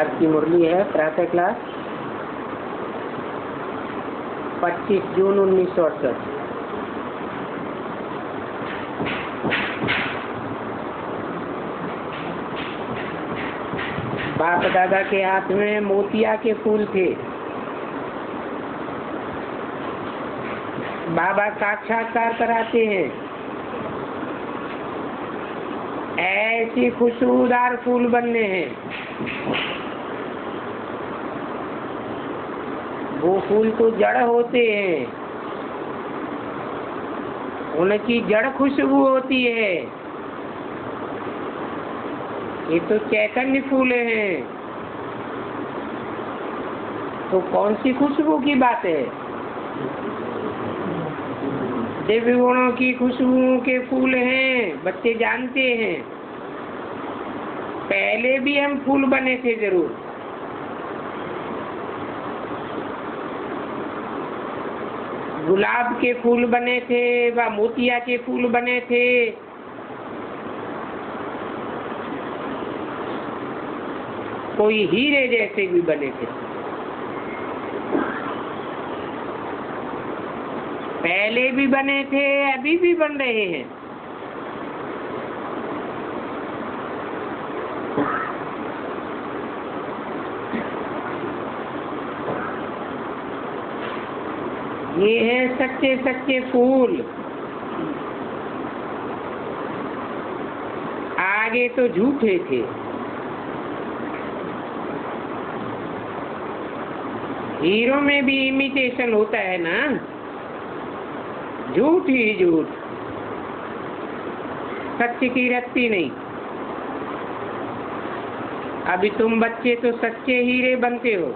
आज की मुरली है प्रातः क्लास 25 जून 1968। बाप दादा के हाथ में मोतिया के फूल थे। बाबा साक्षात्कार कराते हैं, ऐसी खुशबूदार फूल बनने हैं। वो फूल तो जड़ होते हैं, उनकी जड़ खुशबू होती है। ये तो चैतन्य फूल हैं, तो कौन सी खुशबू की बात है? दिव्य गुणों की खुशबुओं के फूल हैं, बच्चे जानते हैं। पहले भी हम फूल बने थे जरूर। गुलाब के फूल बने थे व मोतिया के फूल बने थे। कोई हीरे जैसे भी बने थे। पहले भी बने थे, अभी भी बन रहे हैं। ये है सच्चे सच्चे फूल। आगे तो झूठे थे। हीरो में भी इमिटेशन होता है ना, झूठ ही झूठ, सच्चे की रत्ती नहीं। अभी तुम बच्चे तो सच्चे हीरे बनते हो,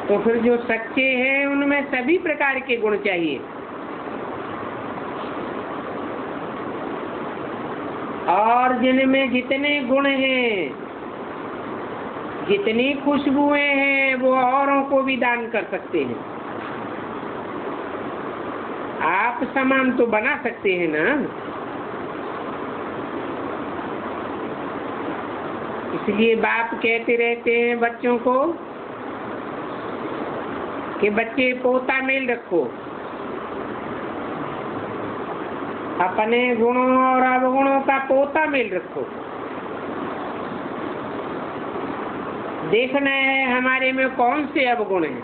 तो फिर जो सच्चे हैं उनमें सभी प्रकार के गुण चाहिए। और जिनमें जितने गुण हैं, जितनी खुशबुएं हैं, वो औरों को भी दान कर सकते हैं। आप सामान तो बना सकते हैं ना। इसलिए बाप कहते रहते हैं बच्चों को कि बच्चे पोता मेल रखो, अपने गुणों और अवगुणों का पोता मेल रखो। देखना है हमारे में कौन से अवगुण हैं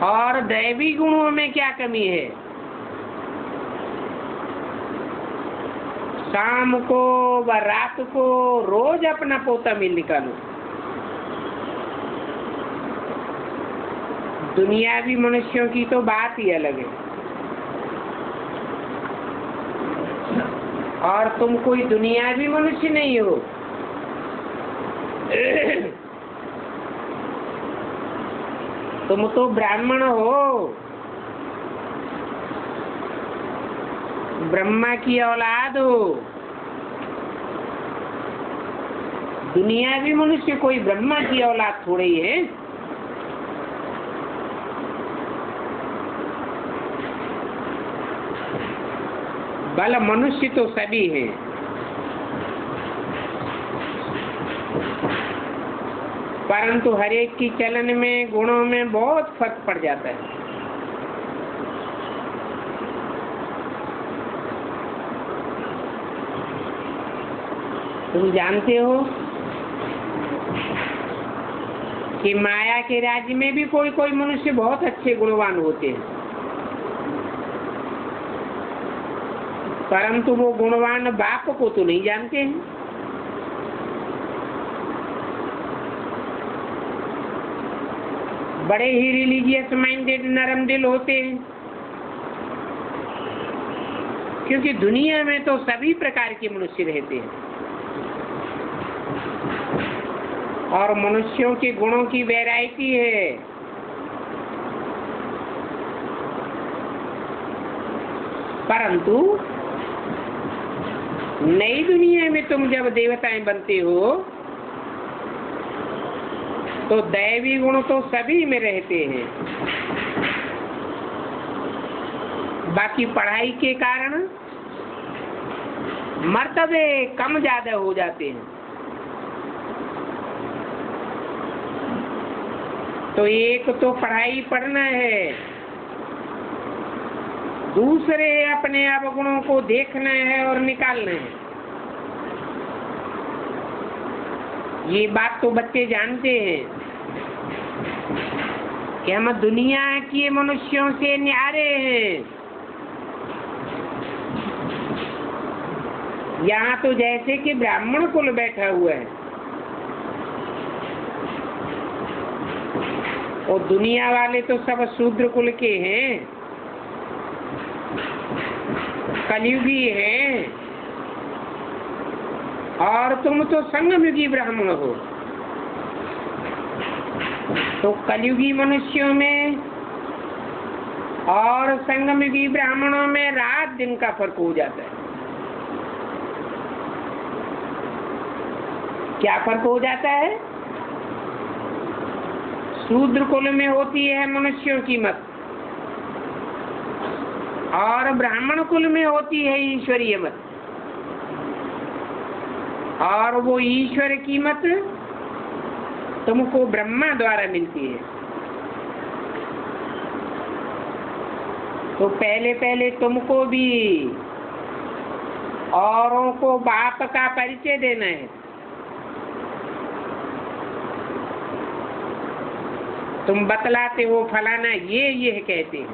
और दैवी गुणों में क्या कमी है। शाम को व रात को रोज अपना पोता मेल निकालो। दुनियावी मनुष्यों की तो बात ही अलग है, और तुम कोई दुनियावी मनुष्य नहीं हो। तुम तो ब्राह्मण हो, ब्रह्मा की औलाद हो। दुनियावी मनुष्य कोई ब्रह्मा की औलाद थोड़े ही है। भला मनुष्य तो सभी हैं, परंतु हर एक की चलन में गुणों में बहुत फर्क पड़ जाता है। तुम जानते हो कि माया के राज्य में भी कोई कोई मनुष्य बहुत अच्छे गुणवान होते हैं, परंतु वो गुणवान बाप को तो नहीं जानते हैं। बड़े ही रिलीजियस माइंडेड नरम दिल होते हैं, क्योंकि दुनिया में तो सभी प्रकार के मनुष्य रहते हैं और मनुष्यों के गुणों की वैरायटी है। परंतु नई दुनिया में तुम जब देवताएं बनते हो तो दैवी गुण तो सभी में रहते हैं। बाकी पढ़ाई के कारण मर्तबे कम ज्यादा हो जाते हैं। तो एक तो पढ़ाई पढ़ना है, दूसरे अपने अवगुणों को देखना है और निकालना है। ये बात तो बच्चे जानते हैं कि हम दुनिया के मनुष्यों से न्यारे हैं। यहाँ तो जैसे कि ब्राह्मण कुल बैठा हुआ है और दुनिया वाले तो सब शूद्र कुल के हैं, कलयुगी हैं, और तुम तो संगमयुगी ब्राह्मण हो। तो कलयुगी मनुष्यों में और संगमयुगी ब्राह्मणों में रात दिन का फर्क हो जाता है। क्या फर्क हो जाता है? शूद्र कुल में होती है मनुष्यों की मत, और ब्राह्मण कुल में होती है ईश्वरीय मत। और वो ईश्वर की मत तुमको ब्रह्मा द्वारा मिलती है। तो पहले पहले तुमको भी औरों को बाप का परिचय देना है। तुम बतलाते हो फलाना ये कहते हैं,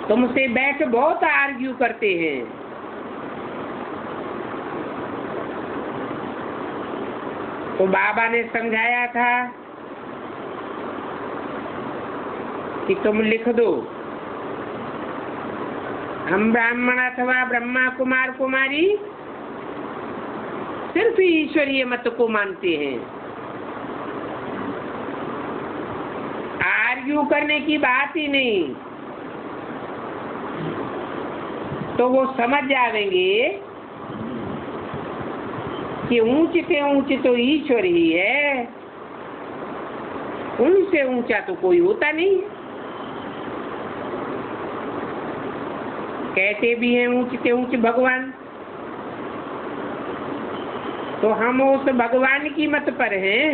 तुमसे बैठ बहुत आर्ग्यू करते हैं। तो बाबा ने समझाया था कि तुम लिख दो, हम ब्राह्मण अथवा ब्रह्मा कुमार कुमारी सिर्फ ईश्वरीय मत को मानते हैं। आर्ग्यू करने की बात ही नहीं। तो वो समझ जाएंगे कि ऊंच से ऊंच तो ईश्वर ही है, उनसे ऊंचा तो कोई होता नहीं। कहते भी हैं ऊंच से ऊंच भगवान, तो हम उस भगवान की मत पर हैं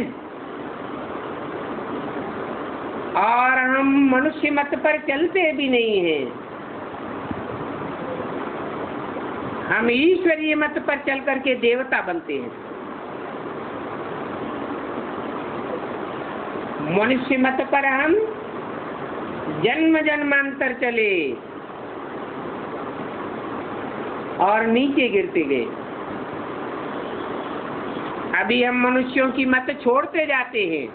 और हम मनुष्य मत पर चलते भी नहीं हैं। हम ईश्वरीय मत पर चल करके देवता बनते हैं। मनुष्य मत पर हम जन्म जन्मांतर चले और नीचे गिरते गए। अभी हम मनुष्यों की मत छोड़ते जाते हैं।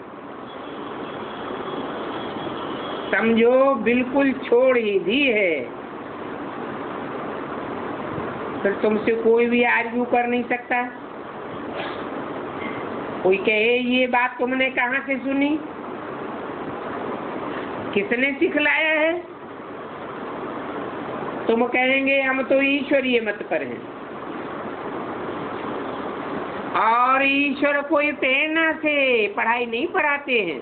समझो बिल्कुल छोड़ ही दी है, फिर तुमसे कोई भी आर्ग्यू कर नहीं सकता। कोई कहे ये बात तुमने कहाँ से सुनी, किसने सिखलाया है? तुम कहेंगे हम तो ईश्वरीय मत पर हैं, और ईश्वर कोई प्रेरणा से पढ़ाई नहीं पढ़ाते हैं।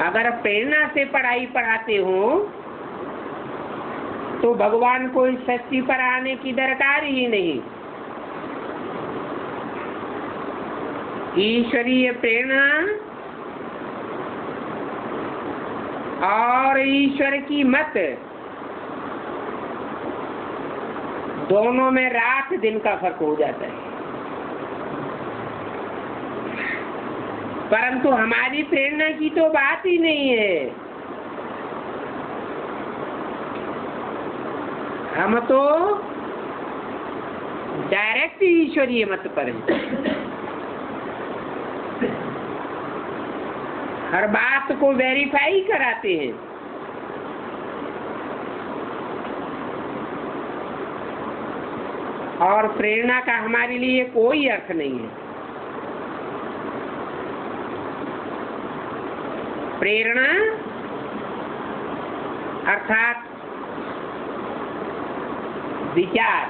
अगर प्रेरणा से पढ़ाई पढ़ाते हो तो भगवान को इस सृष्टि पर आने की दरकार ही नहीं। ईश्वरीय प्रेरणा और ईश्वर की मत दोनों में रात दिन का फर्क हो जाता है। परंतु हमारी प्रेरणा की तो बात ही नहीं है। हम तो डायरेक्ट ईश्वरीय मत पर हैं। हर बात को वेरीफाई कराते हैं। और प्रेरणा का हमारे लिए कोई अर्थ नहीं है। प्रेरणा अर्थात विचार,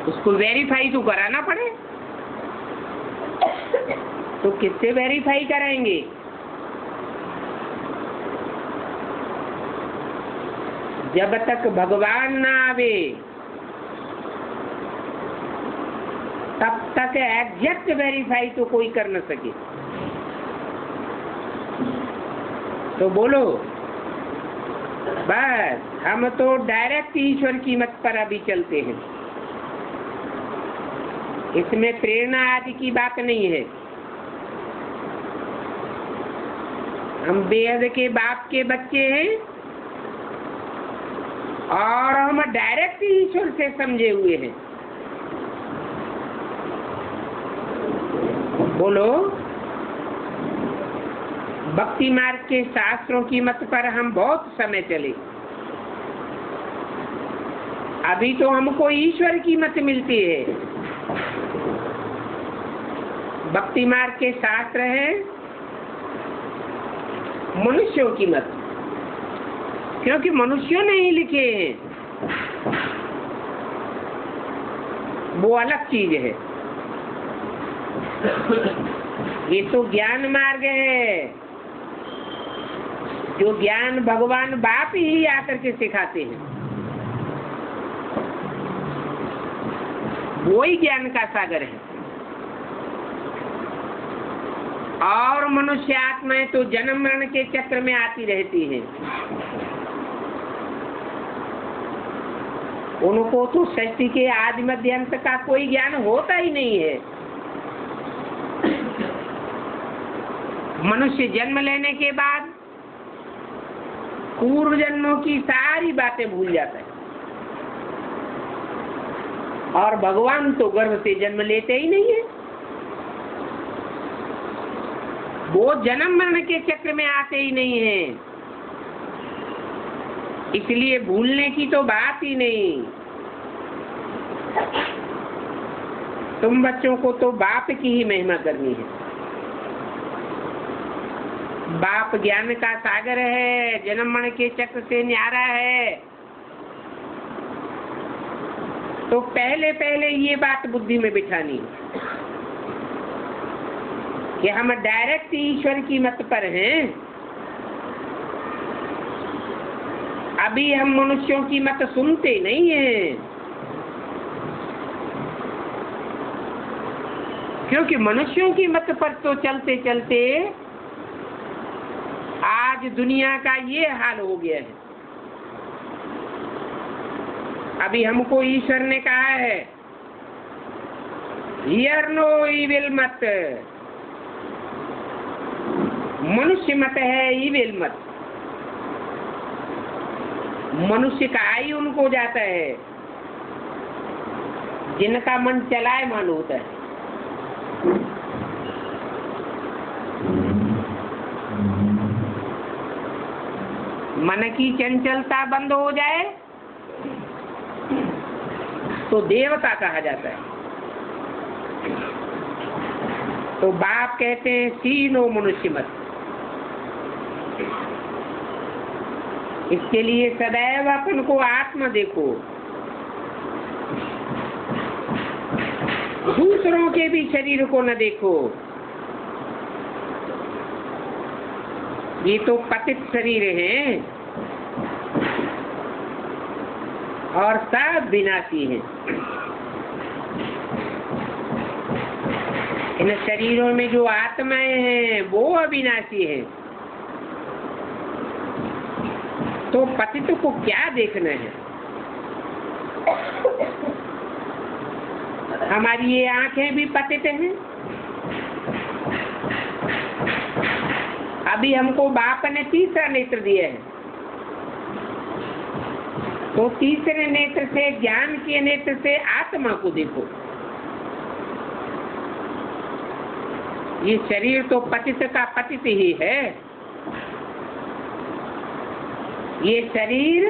उसको वेरीफाई तो कराना पड़े। तो किससे वेरीफाई कराएंगे? जब तक भगवान ना आवे तब तक एग्जैक्ट वेरीफाई तो कोई कर न सके। तो बोलो, बस हम तो डायरेक्ट ईश्वर की मत पर अभी चलते हैं, इसमें प्रेरणा आदि की बात नहीं है। हम बेहद के बाप के बच्चे हैं और हम डायरेक्ट ईश्वर से समझे हुए हैं। बोलो, भक्ति मार्ग के शास्त्रों की मत पर हम बहुत समय चले, अभी तो हमको ईश्वर की मत मिलती है। भक्ति मार्ग के शास्त्र हैं मनुष्यों की मत, क्योंकि मनुष्यों ने ही लिखे हैं, वो अलग चीज है। ये तो ज्ञान मार्ग है, जो ज्ञान भगवान बाप ही आकर के सिखाते हैं, वो ही ज्ञान का सागर है। और मनुष्य आत्माएं तो जन्म मरण के चक्र में आती रहती हैं, उनको तो सृष्टि के आदि मध्य अंत का कोई ज्ञान होता ही नहीं है। मनुष्य जन्म लेने के बाद पूर्व जन्मों की सारी बातें भूल जाता है, और भगवान तो गर्भ से जन्म लेते ही नहीं है, वो जन्म मरण के चक्र में आते ही नहीं है, इसलिए भूलने की तो बात ही नहीं। तुम बच्चों को तो बाप की ही महिमा करनी है। बाप ज्ञान का सागर है, जन्म मरण के चक्र से न्यारा है। तो पहले पहले ये बात बुद्धि में बिठानी कि हम डायरेक्ट ईश्वर की मत पर हैं, अभी हम मनुष्यों की मत सुनते नहीं हैं, क्योंकि मनुष्यों की मत पर तो चलते चलते आज दुनिया का ये हाल हो गया है। अभी हमको ईश्वर ने कहा है, हियर नो इविल मत, मनुष्य मत है इविल मत। मनुष्य का ही उनको जाता है जिनका मन चलायमान होता है। मन की चंचलता बंद हो जाए तो देवता कहा जाता है। तो बाप कहते हैं सीनो मनुष्य मत। इसके लिए सदैव अपन को आत्मा देखो, दूसरों के भी शरीर को न देखो। ये तो पतित शरीर हैं और सब विनाशी हैं। इन शरीरों में जो आत्माएं हैं वो अविनाशी हैं। तो पतित को क्या देखना है? हमारी ये आंखें भी पतित हैं। अभी हमको बाप ने तीसरा नेत्र दिया है, तो तीसरे नेत्र से, ज्ञान के नेत्र से आत्मा को देखो। ये शरीर तो पतित का पतित ही है। ये शरीर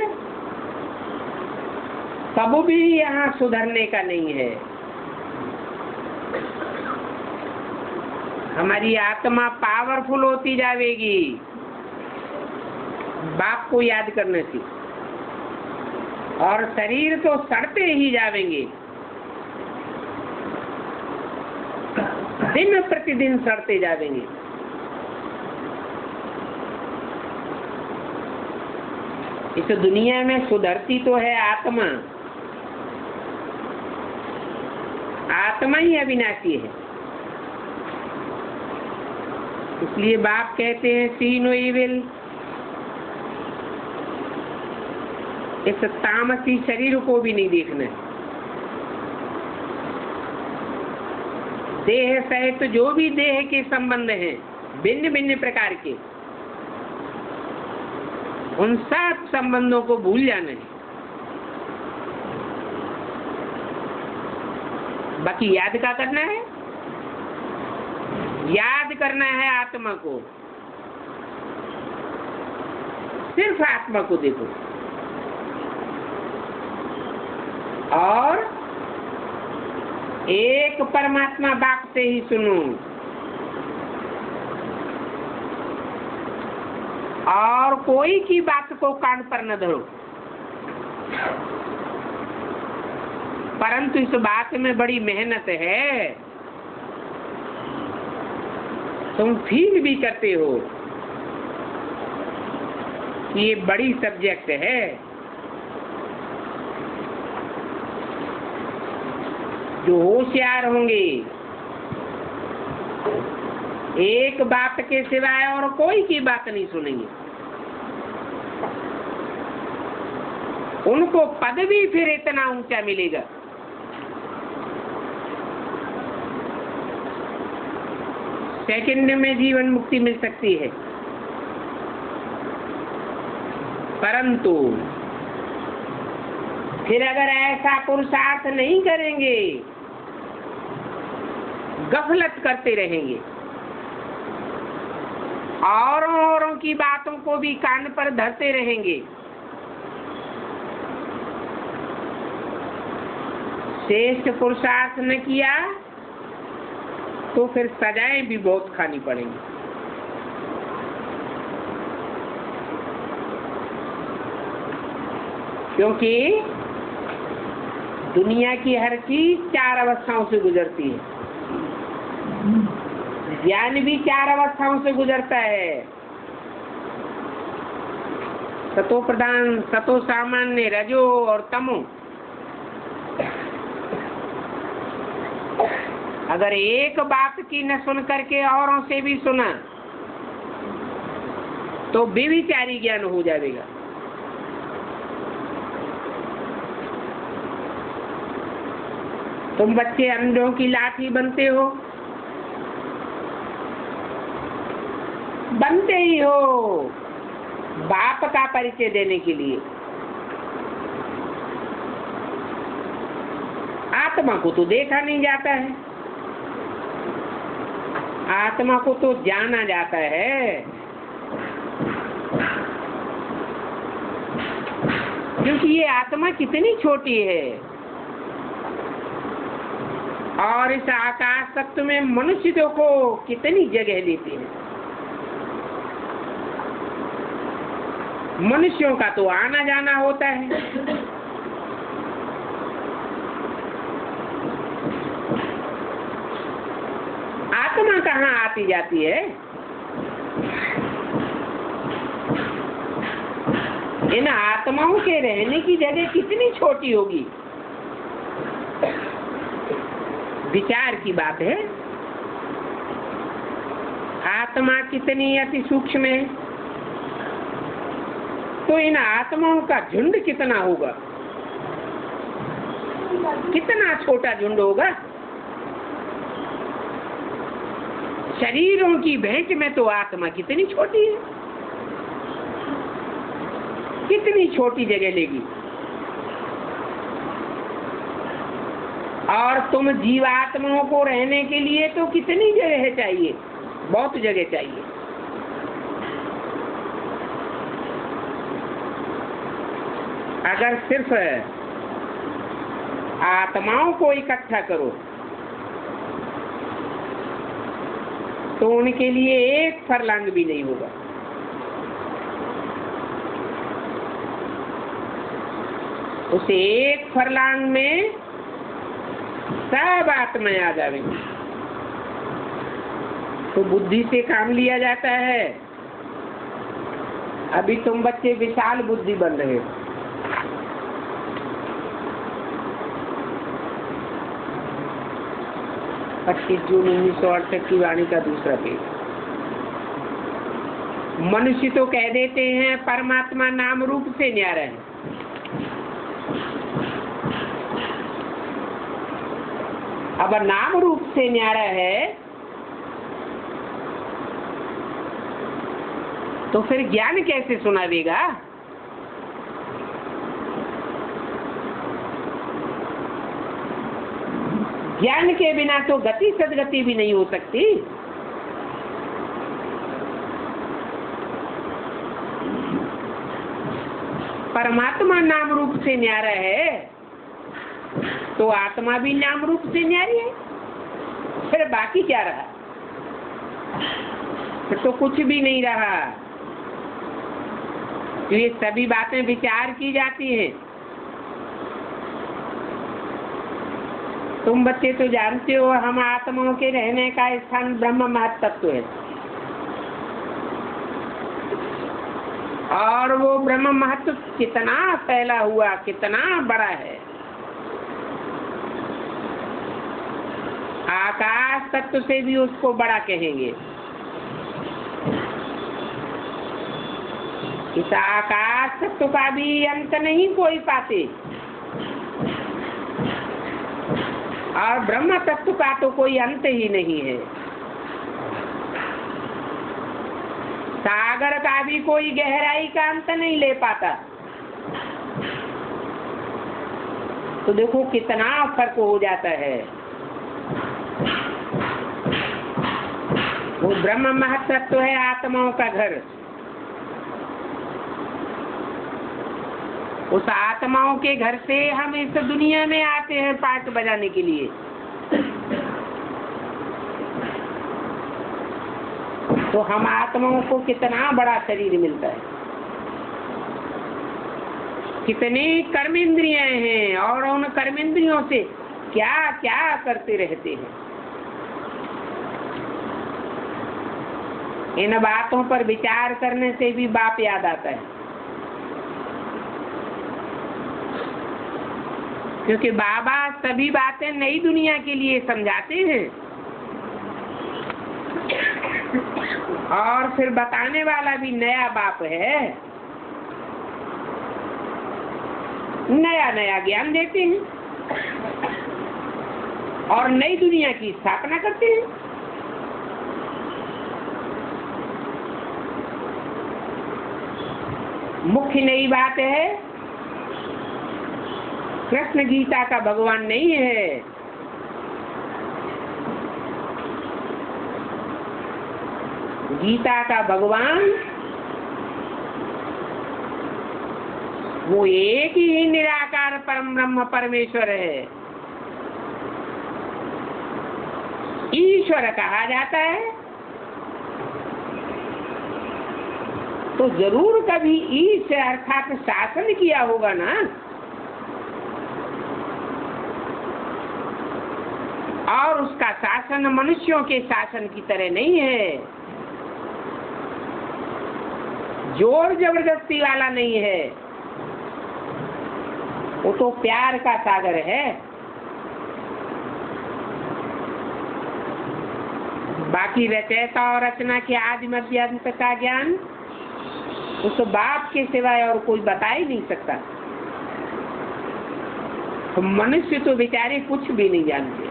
कभी भी यहाँ सुधरने का नहीं है। हमारी आत्मा पावरफुल होती जाएगी बाप को याद करने से, और शरीर तो सड़ते ही जाएंगे। दिन प्रतिदिन सड़ते जाएंगे। इस दुनिया में सुधरती तो है आत्मा, आत्मा ही अविनाशी है। इसलिए बाप कहते हैं सी नो इविल, इस तामसी शरीर को भी नहीं देखना है। देह सहित जो भी देह के संबंध हैं भिन्न भिन्न प्रकार के, उन सब संबंधों को भूल जाना है। बाकी याद क्या करना है? याद करना है आत्मा को, सिर्फ आत्मा को देखो और एक परमात्मा बाप से ही सुनो और कोई की बात को कान पर न धरो। परंतु इस बात में बड़ी मेहनत है। तुम फील भी करते हो कि ये बड़ी सब्जेक्ट है। जो होशियार होंगे एक बात के सिवाय और कोई की बात नहीं सुनेंगे। उनको पद भी फिर इतना ऊंचा मिलेगा। सेकंड में जीवन मुक्ति मिल सकती है, परंतु फिर अगर ऐसा पुरुषार्थ नहीं करेंगे, गफलत करते रहेंगे, औरों की बातों को भी कान पर धरते रहेंगे, श्रेष्ठ पुरुषार्थ न किया तो फिर सजाएं भी बहुत खानी पड़ेंगी। क्योंकि दुनिया की हर चीज 4 अवस्थाओं से गुजरती है। ज्ञान भी 4 अवस्थाओं से गुजरता है। सतो प्रधान, सतो सामान्य, रजो और तमो। अगर एक बात की न सुन करके औरों से भी सुना तो बेविचारी ज्ञान हो जाएगा। तुम बच्चे अंधों की लाठी बनते हो, बनते ही हो बाप का परिचय देने के लिए। आत्मा को तो देखा नहीं जाता है, आत्मा को तो जाना जाता है। क्योंकि ये आत्मा कितनी छोटी है और इस आकाश तत्व में मनुष्य को कितनी जगह देती है। मनुष्यों का तो आना जाना होता है, आत्मा कहाँ आती जाती है? इन आत्माओं के रहने की जगह कितनी छोटी होगी, विचार की बात है। आत्मा कितनी अति सूक्ष्म है, तो इन आत्माओं का झुंड कितना होगा, कितना छोटा झुंड होगा। शरीरों की भेंट में तो आत्मा कितनी छोटी है, कितनी छोटी जगह लेगी। और तुम जीवात्माओं को रहने के लिए तो कितनी जगह चाहिए, बहुत जगह चाहिए। अगर सिर्फ आत्माओं को इकट्ठा करो तो उनके लिए एक फरलांग भी नहीं होगा। उस एक फरलांग में सब आत्माएं आ जाएंगी। तो बुद्धि से काम लिया जाता है। अभी तुम बच्चे विशाल बुद्धि बन रहे हो। पच्चीस जून 1968 की वाणी का दूसरा पेज। मनुष्य तो कह देते हैं परमात्मा नाम रूप से न्यारा है। अब नाम रूप से न्यारा है तो फिर ज्ञान कैसे सुनावेगा? ज्ञान के बिना तो गति सदगति भी नहीं हो सकती। परमात्मा नाम रूप से न्यारा है तो आत्मा भी नाम रूप से न्यारी है। फिर बाकी क्या रहा? फिर तो कुछ भी नहीं रहा। तो ये सभी बातें विचार की जाती हैं। तुम बच्चे तो जानते हो हम आत्माओं के रहने का स्थान ब्रह्म महत्त्व है और वो ब्रह्म महत्व कितना फैला हुआ, कितना बड़ा है। आकाश तत्व से भी उसको बड़ा कहेंगे। इस आकाश तत्व का भी अंत नहीं कोई पाते और ब्रह्म तत्व का तो कोई अंत ही नहीं है। सागर का भी कोई गहराई का अंत नहीं ले पाता। तो देखो कितना फर्क हो जाता है। वो ब्रह्म महत्व है आत्माओं का घर। उस आत्माओं के घर से हम इस दुनिया में आते हैं पाठ बजाने के लिए। तो हम आत्माओं को कितना बड़ा शरीर मिलता है, कितनी कर्मेंद्रियां हैं और उन कर्मेंद्रियों से क्या क्या करते रहते हैं। इन बातों पर विचार करने से भी बाप याद आता है, क्योंकि बाबा सभी बातें नई दुनिया के लिए समझाते हैं और फिर बताने वाला भी नया बाप है। नया नया ज्ञान देते हैं और नई दुनिया की स्थापना करते हैं। मुख्य नई बात है कृष्ण गीता का भगवान नहीं है। गीता का भगवान वो एक ही निराकार परम ब्रह्म परमेश्वर है। ईश्वर कहा जाता है तो जरूर कभी ईश अर्थात शासन किया होगा ना। और उसका शासन मनुष्यों के शासन की तरह नहीं है, जोर जबरदस्ती वाला नहीं है। वो तो प्यार का सागर है। बाकी रचयिता और रचना के आदि मध्य अंत का ज्ञान उस बाप के सिवाय और कोई बता ही नहीं सकता। तो मनुष्य तो बेचारे कुछ भी नहीं जानते।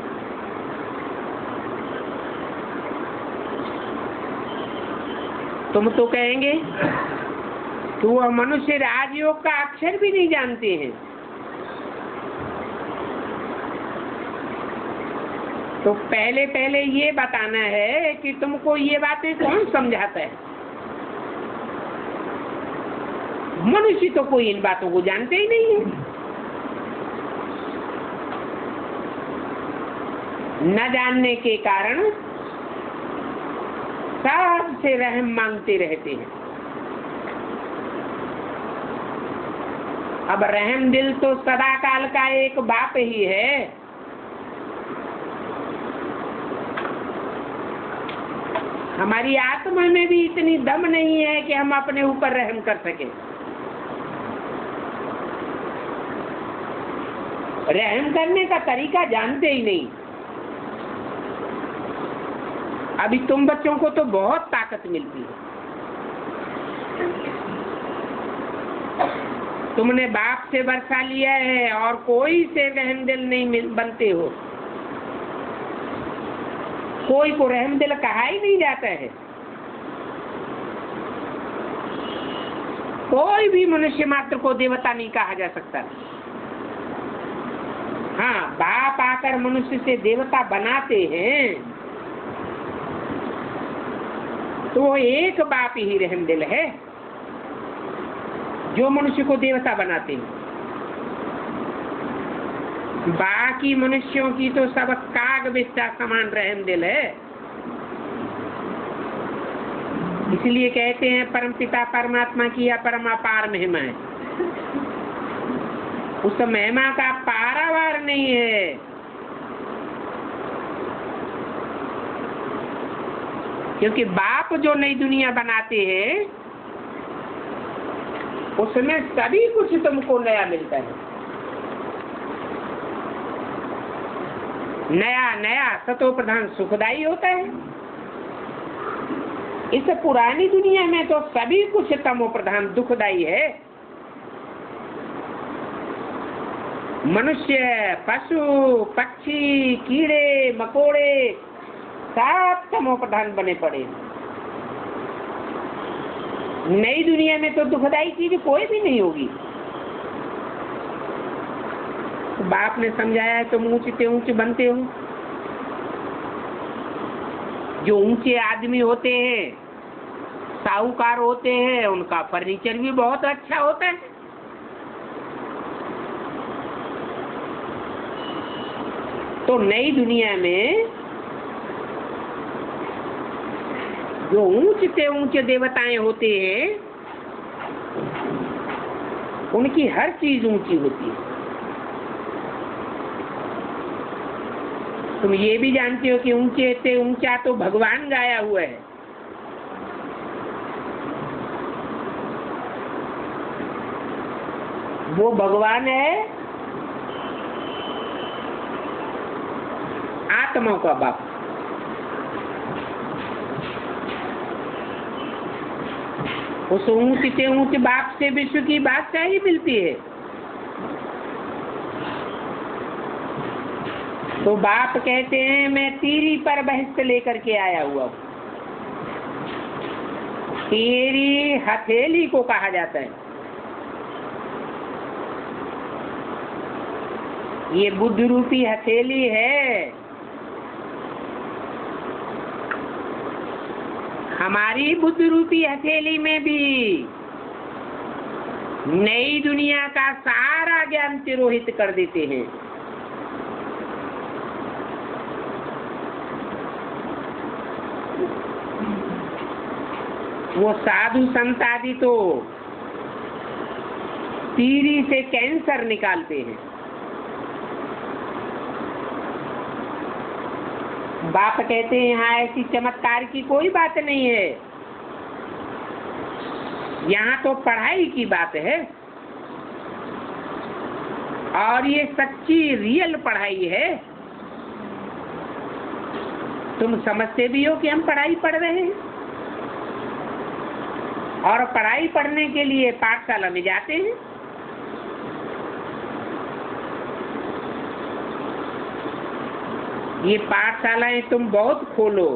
तुम तो कहेंगे कि वह मनुष्य राजयोग का अक्षर भी नहीं जानते हैं। तो पहले पहले ये बताना है कि तुमको ये बातें कौन समझाता है। मनुष्य तो कोई इन बातों को जानते ही नहीं है। न जानने के कारण सबसे रहम मांगते रहते हैं। अब रहम दिल तो सदा काल का एक बाप ही है। हमारी आत्मा में भी इतनी दम नहीं है कि हम अपने ऊपर रहम कर सके। रहम करने का तरीका जानते ही नहीं। अभी तुम बच्चों को तो बहुत ताकत मिलती है। तुमने बाप से वर्षा लिया है और कोई से रहमदिल नहीं बनते हो। कोई को रहमदिल कहा ही नहीं जाता है। कोई भी मनुष्य मात्र को देवता नहीं कहा जा सकता। हाँ, बाप आकर मनुष्य से देवता बनाते हैं तो वो एक बाप ही रहमदिल है जो मनुष्य को देवता बनाते हैं। बाकी मनुष्यों की तो सब काग बिस्टा समान रहमदिल है। इसलिए कहते हैं परम पिता परमात्मा की अपरम अपार महिमा है। उस महिमा का पारावार नहीं है। क्योंकि बाप जो नई दुनिया बनाते हैं उसमें सभी कुछ तुमको नया मिलता है। नया नया सतो प्रधान सुखदाई होता है। इस पुरानी दुनिया में तो सभी कुछ तमो प्रधान दुखदाई है। मनुष्य, पशु, पक्षी, कीड़े मकोड़े सब तमो प्रधान बने पड़े। नई दुनिया में तो दुखदाई चीज कोई भी नहीं होगी। बाप ने समझाया है तुम ऊंचे ऊंचे बनते हो। जो ऊंचे आदमी होते हैं, साहूकार होते हैं, उनका फर्नीचर भी बहुत अच्छा होता है। तो नई दुनिया में जो ऊंचे ऊंचे देवताएं होते हैं उनकी हर चीज ऊंची होती है। तुम ये भी जानते हो कि ऊंचे से ऊंचा तो भगवान गाया हुआ है। वो भगवान है आत्मा का बाप। उस ऊंचे ऊंचे बाप से विश्व की बादशाही मिलती है। तो बाप कहते हैं मैं तीरी पर बहिष्ठ लेकर के आया हुआ हूँ। तीरी हथेली को कहा जाता है। ये बुद्ध रूपी हथेली है। हमारी बुद्ध रूपी हथेली में भी नई दुनिया का सारा ज्ञान तिरोहित कर देते हैं। वो साधु संत आदि तो तीरी से कैंसर निकालते हैं। बाप कहते हैं यहाँ ऐसी चमत्कार की कोई बात नहीं है। यहाँ तो पढ़ाई की बात है और ये सच्ची रियल पढ़ाई है। तुम समझते भी हो कि हम पढ़ाई पढ़ रहे हैं और पढ़ाई पढ़ने के लिए पाठशाला में जाते हैं। ये पाठशालाएं तुम बहुत खोलो।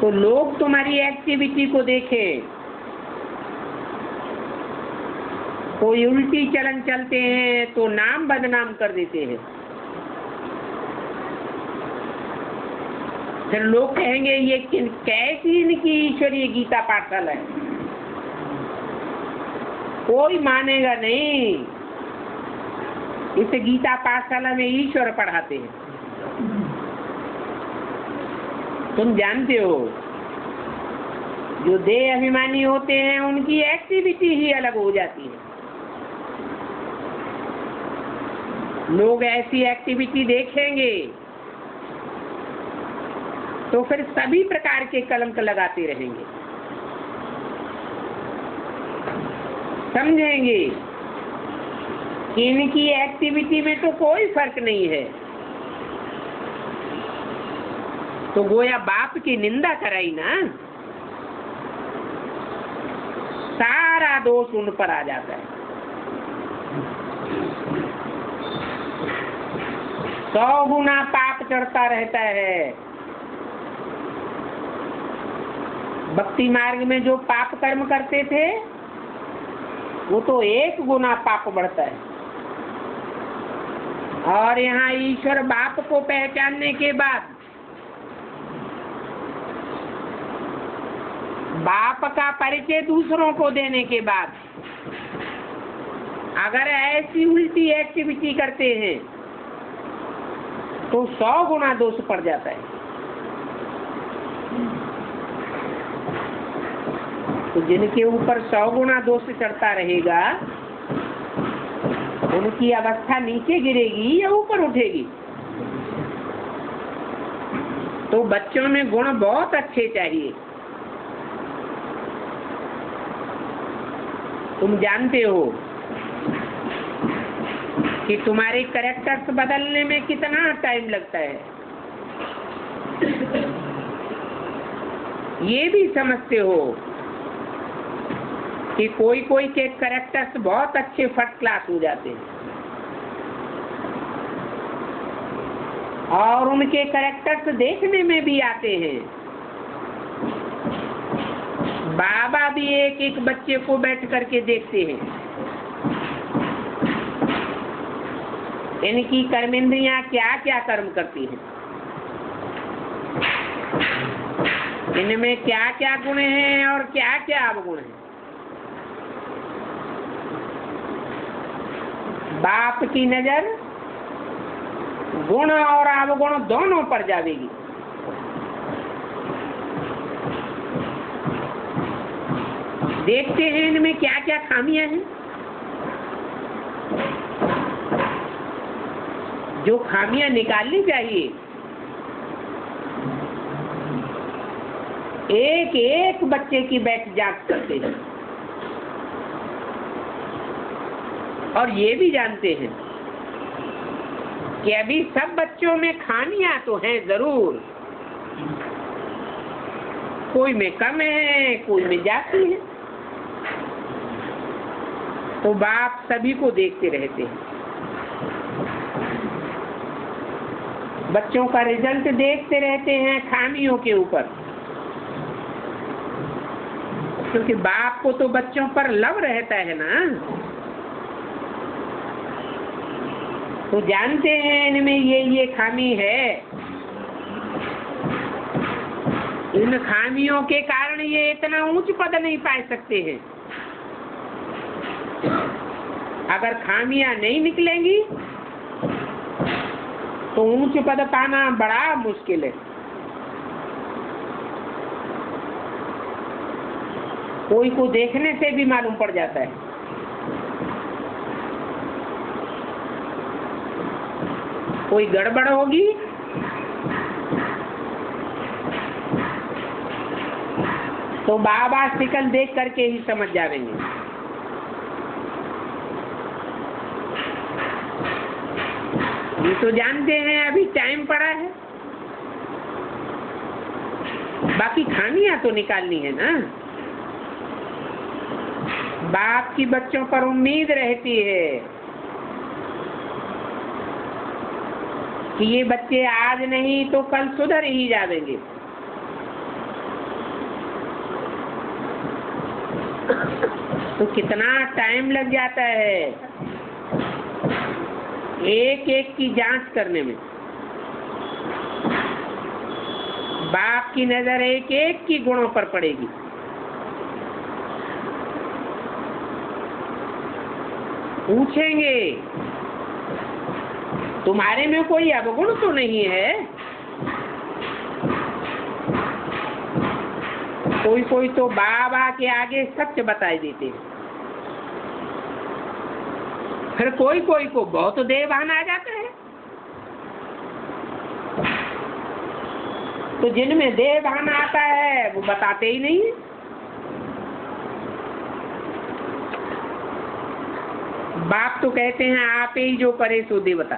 तो लोग तुम्हारी एक्टिविटी को देखें। कोई उल्टी चलन चलते हैं तो नाम बदनाम कर देते हैं। फिर लोग कहेंगे ये कैसी इनकी ईश्वरीय गीता पाठशाला है। कोई मानेगा नहीं। इस गीता पाठशाला में ईश्वर पढ़ाते हैं। तुम जानते हो जो देह अभिमानी होते हैं उनकी एक्टिविटी ही अलग हो जाती है। लोग ऐसी एक्टिविटी देखेंगे तो फिर सभी प्रकार के कलंक लगाते रहेंगे। समझेंगे कि इनकी एक्टिविटी में तो कोई फर्क नहीं है, तो गोया बाप की निंदा कराई ना, सारा दोष उन पर आ जाता है। 100 गुना पाप चढ़ता रहता है। भक्ति मार्ग में जो पाप कर्म करते थे वो तो 1 गुना पाप बढ़ता है। और यहाँ ईश्वर बाप को पहचानने के बाद, बाप का परिचय दूसरों को देने के बाद, अगर ऐसी उल्टी एक्टिविटी करते हैं तो 100 गुना दोष पड़ जाता है। तो जिनके ऊपर 100 गुना दोष चढ़ता रहेगा उनकी अवस्था नीचे गिरेगी या ऊपर उठेगी? तो बच्चों में गुण बहुत अच्छे चाहिए। तुम जानते हो कि तुम्हारे कैरेक्टर्स बदलने में कितना टाइम लगता है, ये भी समझते हो कि कोई कोई के कैरेक्टर्स बहुत अच्छे फर्स्ट क्लास हो जाते हैं और उनके कैरेक्टर्स देखने में भी आते हैं। बाबा भी एक एक बच्चे को बैठ करके देखते हैं, इनकी कर्मेंद्रियां क्या क्या कर्म करती हैं, इनमें क्या क्या गुण हैं और क्या क्या अवगुण हैं। बाप की नजर गुण और अवगुण दोनों पर जाएगी। देखते हैं इनमें क्या क्या खामियां हैं, जो खामियां निकालनी चाहिए। एक एक बच्चे की बैठ जांच करते हैं और ये भी जानते हैं कि अभी सब बच्चों में खामियां तो हैं जरूर, कोई में कम है, कोई में जाती है। तो बाप सभी को देखते रहते हैं, बच्चों का रिजल्ट देखते रहते हैं खामियों के ऊपर, क्योंकि बाप को तो बच्चों पर लव रहता है ना। तो जानते हैं इनमें ये खामी है, इन खामियों के कारण ये इतना ऊंच पद नहीं पा सकते हैं। अगर खामियां नहीं निकलेंगी तो ऊंच पद पाना बड़ा मुश्किल है। कोई को देखने से भी मालूम पड़ जाता है। कोई गड़बड़ होगी तो बाबा शिकल देख करके ही समझ जाएंगे। ये तो जानते हैं अभी टाइम पड़ा है, बाकी खामियां तो निकालनी है ना। बाप की बच्चों पर उम्मीद रहती है कि ये बच्चे आज नहीं तो कल सुधर ही जाएंगे। तो कितना टाइम लग जाता है एक एक की जांच करने में। बाप की नजर एक एक की गुणों पर पड़ेगी। पूछेंगे तुम्हारे में कोई अवगुण तो नहीं है? कोई कोई तो बाबा के आगे सत्य बताई देते हैं। फिर कोई कोई को बहुत देहभान आ जाता है। तो जिनमें देहभान आता है वो बताते ही नहीं है। बाप तो कहते हैं आप ही जो करे सो देवता,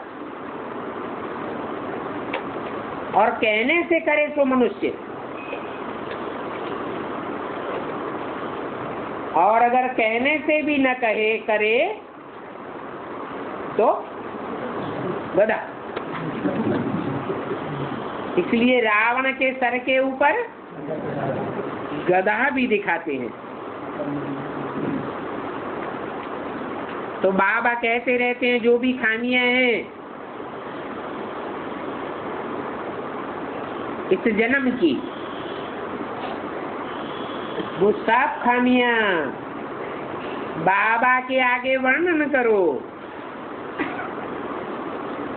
और कहने से करे सो मनुष्य, और अगर कहने से भी न कहे करे तो गधा। इसलिए रावण के सर के ऊपर गधा भी दिखाते हैं। तो बाबा कहते रहते हैं जो भी खामियां हैं इस जन्म की, वो सब खामियां बाबा के आगे वर्णन करो,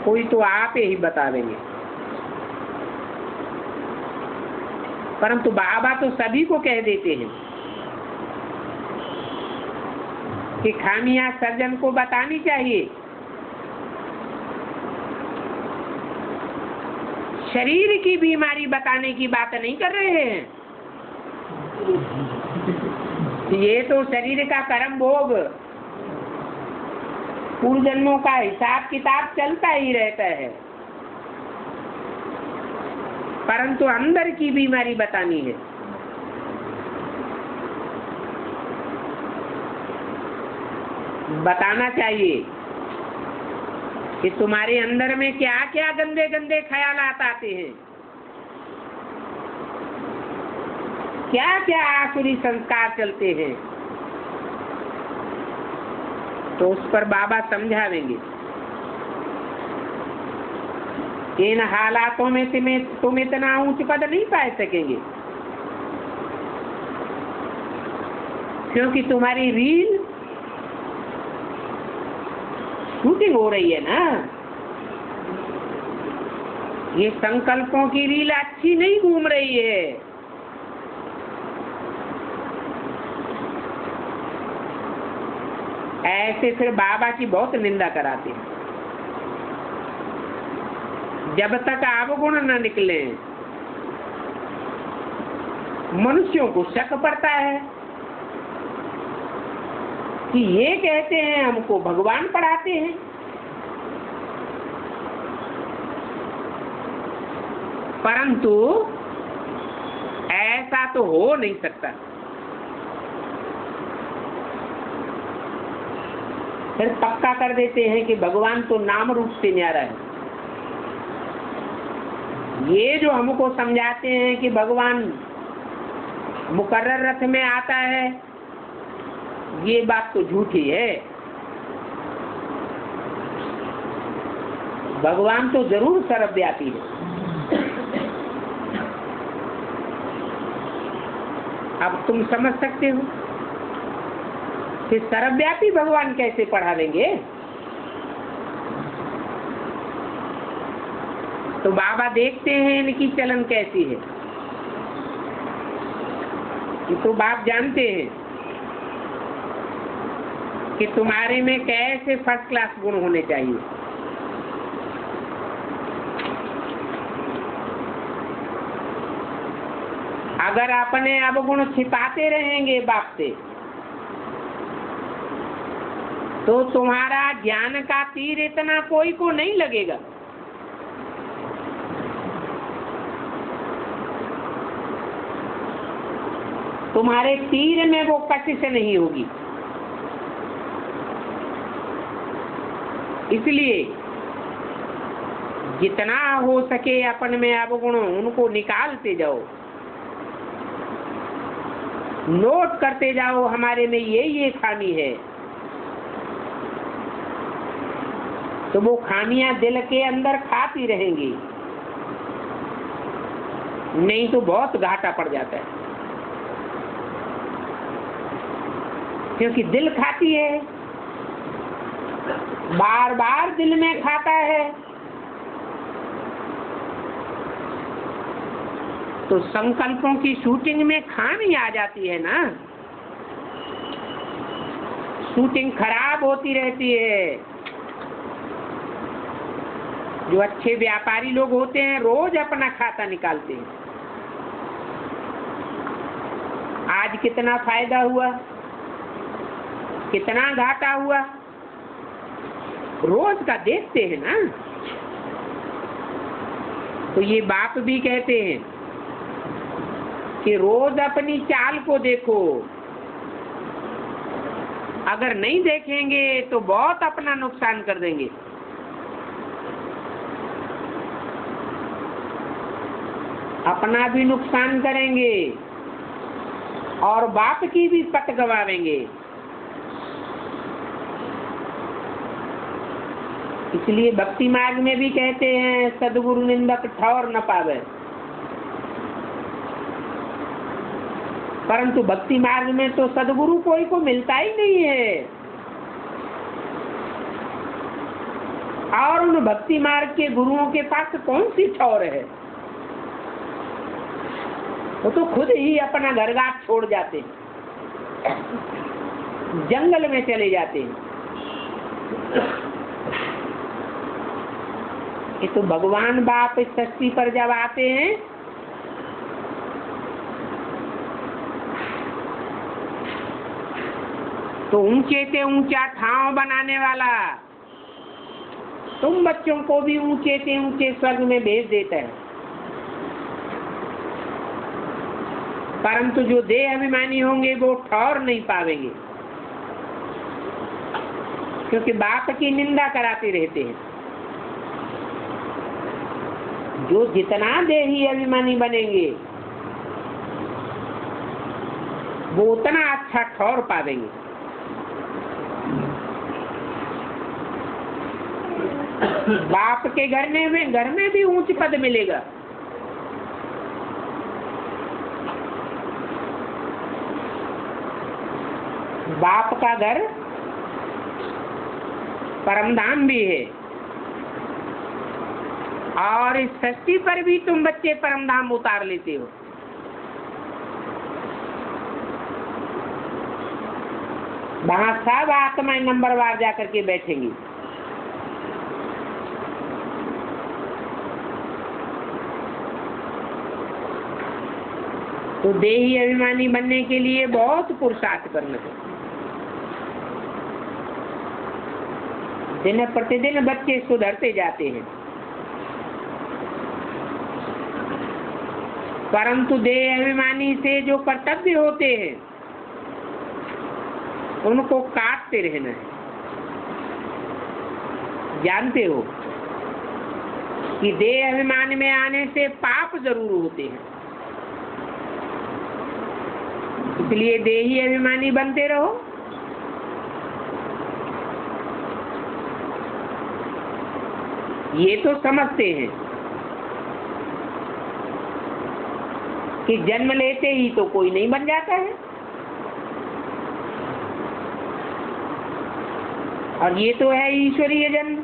कोई तो आप ही बता देंगे। परंतु बाबा तो सभी को कह देते हैं कि खामियां सर्जन को बतानी चाहिए। शरीर की बीमारी बताने की बात नहीं कर रहे हैं। ये तो शरीर का कर्म भोग पूर्व जन्मों का हिसाब किताब चलता ही रहता है, परंतु अंदर की बीमारी बतानी है। बताना चाहिए कि तुम्हारे अंदर में क्या क्या गंदे गंदे ख्यालात आते हैं, क्या क्या आसुरी संस्कार चलते हैं। तो उस पर बाबा समझावेंगे। इन हालातों में तुम इतना ऊंच पद नहीं पा सकेंगे, क्योंकि तुम्हारी रील शूटिंग हो रही है ना। ये संकल्पों की रील अच्छी नहीं घूम रही है। ऐसे फिर बाबा की बहुत निंदा कराते हैं। जब तक अवगुण न निकले मनुष्यों को शक पड़ता है कि ये कहते हैं हमको भगवान पढ़ाते हैं। परंतु ऐसा तो हो नहीं सकता। फिर पक्का कर देते हैं कि भगवान तो नाम रूप से न्यारा है। ये जो हमको समझाते हैं कि भगवान मुकर्रर रथ में आता है, ये बात तो झूठी है। भगवान तो जरूर सर्वव्यापी है। अब तुम समझ सकते हो कि सर्वव्यापी भगवान कैसे पढ़ा देंगे। तो बाबा देखते हैं इनकी चलन कैसी है। ये तो बाप जानते हैं कि तुम्हारे में कैसे फर्स्ट क्लास गुण होने चाहिए। अगर अपने अवगुण छिपाते रहेंगे बाप से, तो तुम्हारा ज्ञान का तीर इतना कोई को नहीं लगेगा। तुम्हारे तीर में वो कशिश नहीं होगी। इसलिए जितना हो सके अपन में अवगुण उनको निकालते जाओ, नोट करते जाओ हमारे में ये खामी है। तो वो खामियां दिल के अंदर खाती रहेंगी, नहीं तो बहुत घाटा पड़ जाता है। क्योंकि दिल खाती है, बार बार दिल में खाता है, तो संकल्पों की शूटिंग में खामी आ जाती है ना। शूटिंग खराब होती रहती है। जो अच्छे व्यापारी लोग होते हैं रोज अपना खाता निकालते हैं, आज कितना फायदा हुआ, कितना घाटा हुआ, रोज का देखते हैं ना। तो ये बाप भी कहते हैं कि रोज अपनी चाल को देखो, अगर नहीं देखेंगे तो बहुत अपना नुकसान कर देंगे। अपना भी नुकसान करेंगे और बाप की भी पट गवावेंगे। इसलिए भक्ति मार्ग में भी कहते हैं सदगुरु निंदक ठौर न पावे। परंतु भक्ति मार्ग में तो सदगुरु कोई को मिलता ही नहीं है, और उन भक्ति मार्ग के गुरुओं के पास कौन सी ठौर है। वो तो खुद ही अपना घर घाट छोड़ जाते हैं, जंगल में चले जाते हैं। ये तो भगवान बाप इस सृष्टि पर जब आते हैं तो ऊंचे से ऊंचा ठाव बनाने वाला तुम बच्चों को भी ऊंचे से ऊंचे स्वर्ग में भेज देता है। परंतु जो देह अभिमानी होंगे वो ठौर नहीं पावेंगे, क्योंकि बाप की निंदा कराते रहते हैं। जो जितना देही अभिमानी बनेंगे वो उतना अच्छा ठौर पावेंगे। बाप के घर में भी ऊंच पद मिलेगा। बाप का घर परमधाम भी है, और इस सृष्टि पर भी तुम बच्चे परमधाम उतार लेते हो। वहां सब आत्माएं नंबरवार जाकर के बैठेंगी। तो देही अभिमानी बनने के लिए बहुत पुरुषार्थ करना चाहिए। दिन प्रतिदिन बच्चे सुधरते जाते हैं, परंतु देह अभिमानी से जो कर्तव्य होते हैं उनको काटते रहना है। जानते हो कि देह अभिमान में आने से पाप जरूर होते हैं, इसलिए देही अभिमानी बनते रहो। ये तो समझते हैं कि जन्म लेते ही तो कोई नहीं बन जाता है, और ये तो है ईश्वरीय जन्म।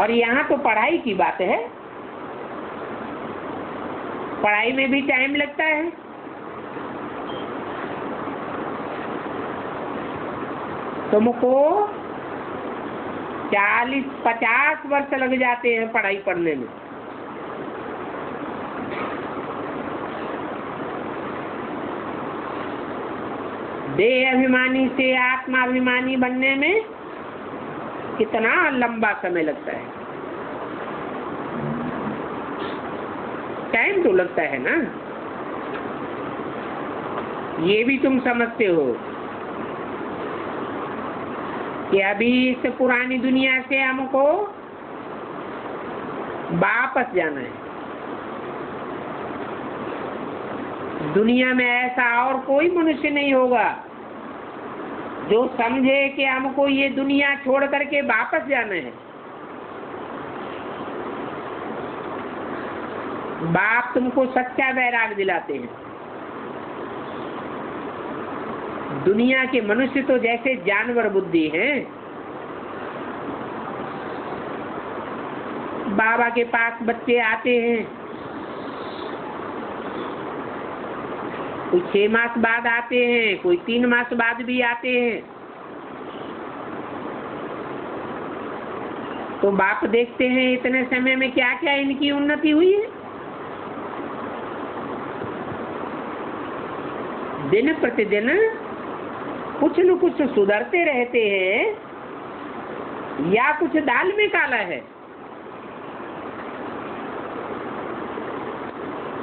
और यहाँ तो पढ़ाई की बात है, पढ़ाई में भी टाइम लगता है। तुमको 40-50 वर्ष लग जाते हैं पढ़ाई पढ़ने में। देह अभिमानी से आत्माभिमानी बनने में कितना लंबा समय लगता है। टाइम तो लगता है ना, ये भी तुम समझते हो कि अभी इस पुरानी दुनिया से हमको वापस जाना है। दुनिया में ऐसा और कोई मनुष्य नहीं होगा जो समझे कि हमको ये दुनिया छोड़ करके वापस जाना है। बाप तुमको सच्चा वैराग दिलाते हैं। दुनिया के मनुष्य तो जैसे जानवर बुद्धि हैं। बाबा के पास बच्चे आते हैं, कोई 6 मास बाद आते हैं, कोई 3 मास बाद भी आते हैं। तो बाप देखते हैं इतने समय में क्या क्या इनकी उन्नति हुई है। दिन प्रतिदिन कुछ न कुछ सुधरते रहते हैं, या कुछ दाल में काला है।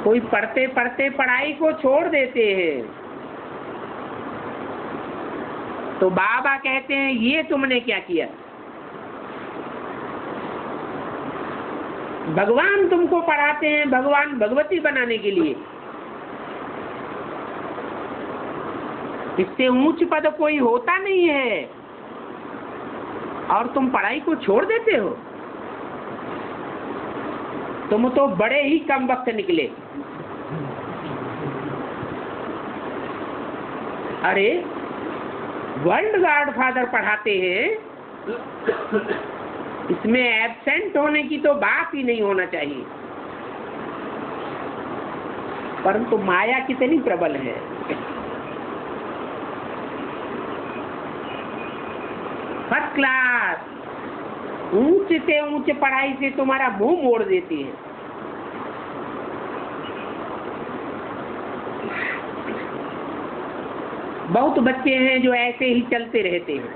कोई पढ़ते पढ़ते पढ़ाई को छोड़ देते हैं, तो बाबा कहते हैं ये तुमने क्या किया। भगवान तुमको पढ़ाते हैं भगवान भगवती बनाने के लिए। इससे ऊंच पद कोई होता नहीं है, और तुम पढ़ाई को छोड़ देते हो। तुम तो बड़े ही कम वक्त निकले। अरे वर्ल्ड गॉड फादर पढ़ाते हैं, इसमें एब्सेंट होने की तो बात ही नहीं होना चाहिए। परंतु माया कितनी प्रबल है। फर्स्ट क्लास ऊंच से ऊंच पढ़ाई से तुम्हारा मुंह मोड़ देती है। बहुत बच्चे हैं जो ऐसे ही चलते रहते हैं,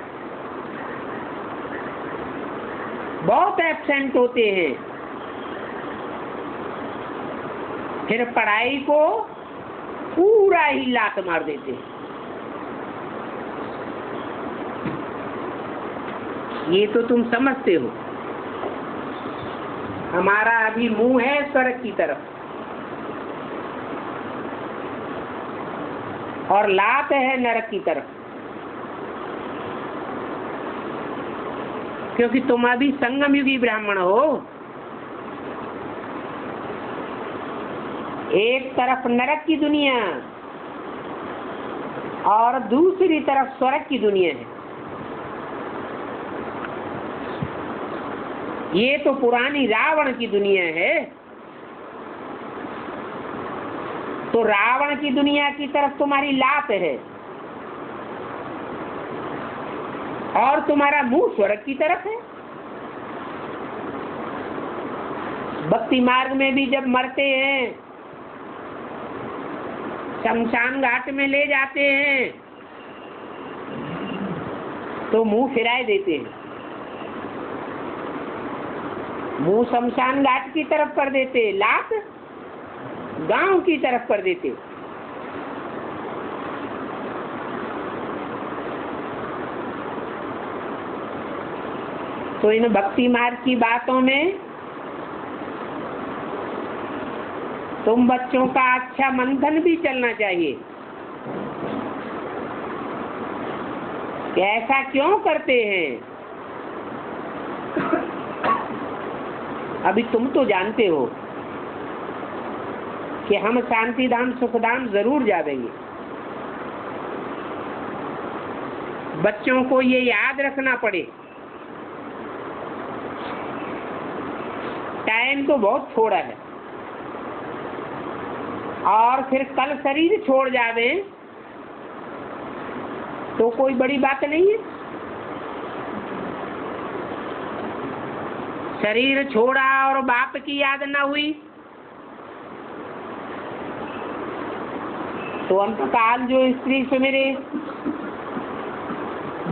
बहुत एब्सेंट होते हैं, फिर पढ़ाई को पूरा ही लात मार देते हैं। ये तो तुम समझते हो। हमारा अभी मुंह है स्वर्ग की तरफ, और लात है नरक की तरफ, क्योंकि तुम अभी संगम युगी ब्राह्मण हो। एक तरफ नरक की दुनिया और दूसरी तरफ स्वर्ग की दुनिया है। ये तो पुरानी रावण की दुनिया है। तो रावण की दुनिया की तरफ तुम्हारी लात है, और तुम्हारा मुंह स्वर्ग की तरफ है। भक्ति मार्ग में भी जब मरते हैं, शमशान घाट में ले जाते हैं, तो मुंह फिराए देते हैं। मुंह शमशान घाट की तरफ कर देते, लात गांव की तरफ कर देते। तो इन भक्ति मार्ग की बातों में तुम बच्चों का अच्छा मंथन भी चलना चाहिए कि ऐसा क्यों करते हैं। अभी तुम तो जानते हो कि हम शांति धाम सुख धाम जरूर जाएंगे। बच्चों को ये याद रखना पड़े, टाइम तो बहुत थोड़ा है, और फिर कल शरीर छोड़ जावे तो कोई बड़ी बात नहीं है। शरीर छोड़ा और बाप की याद ना हुई तो अंतकाल जो स्त्री से मेरे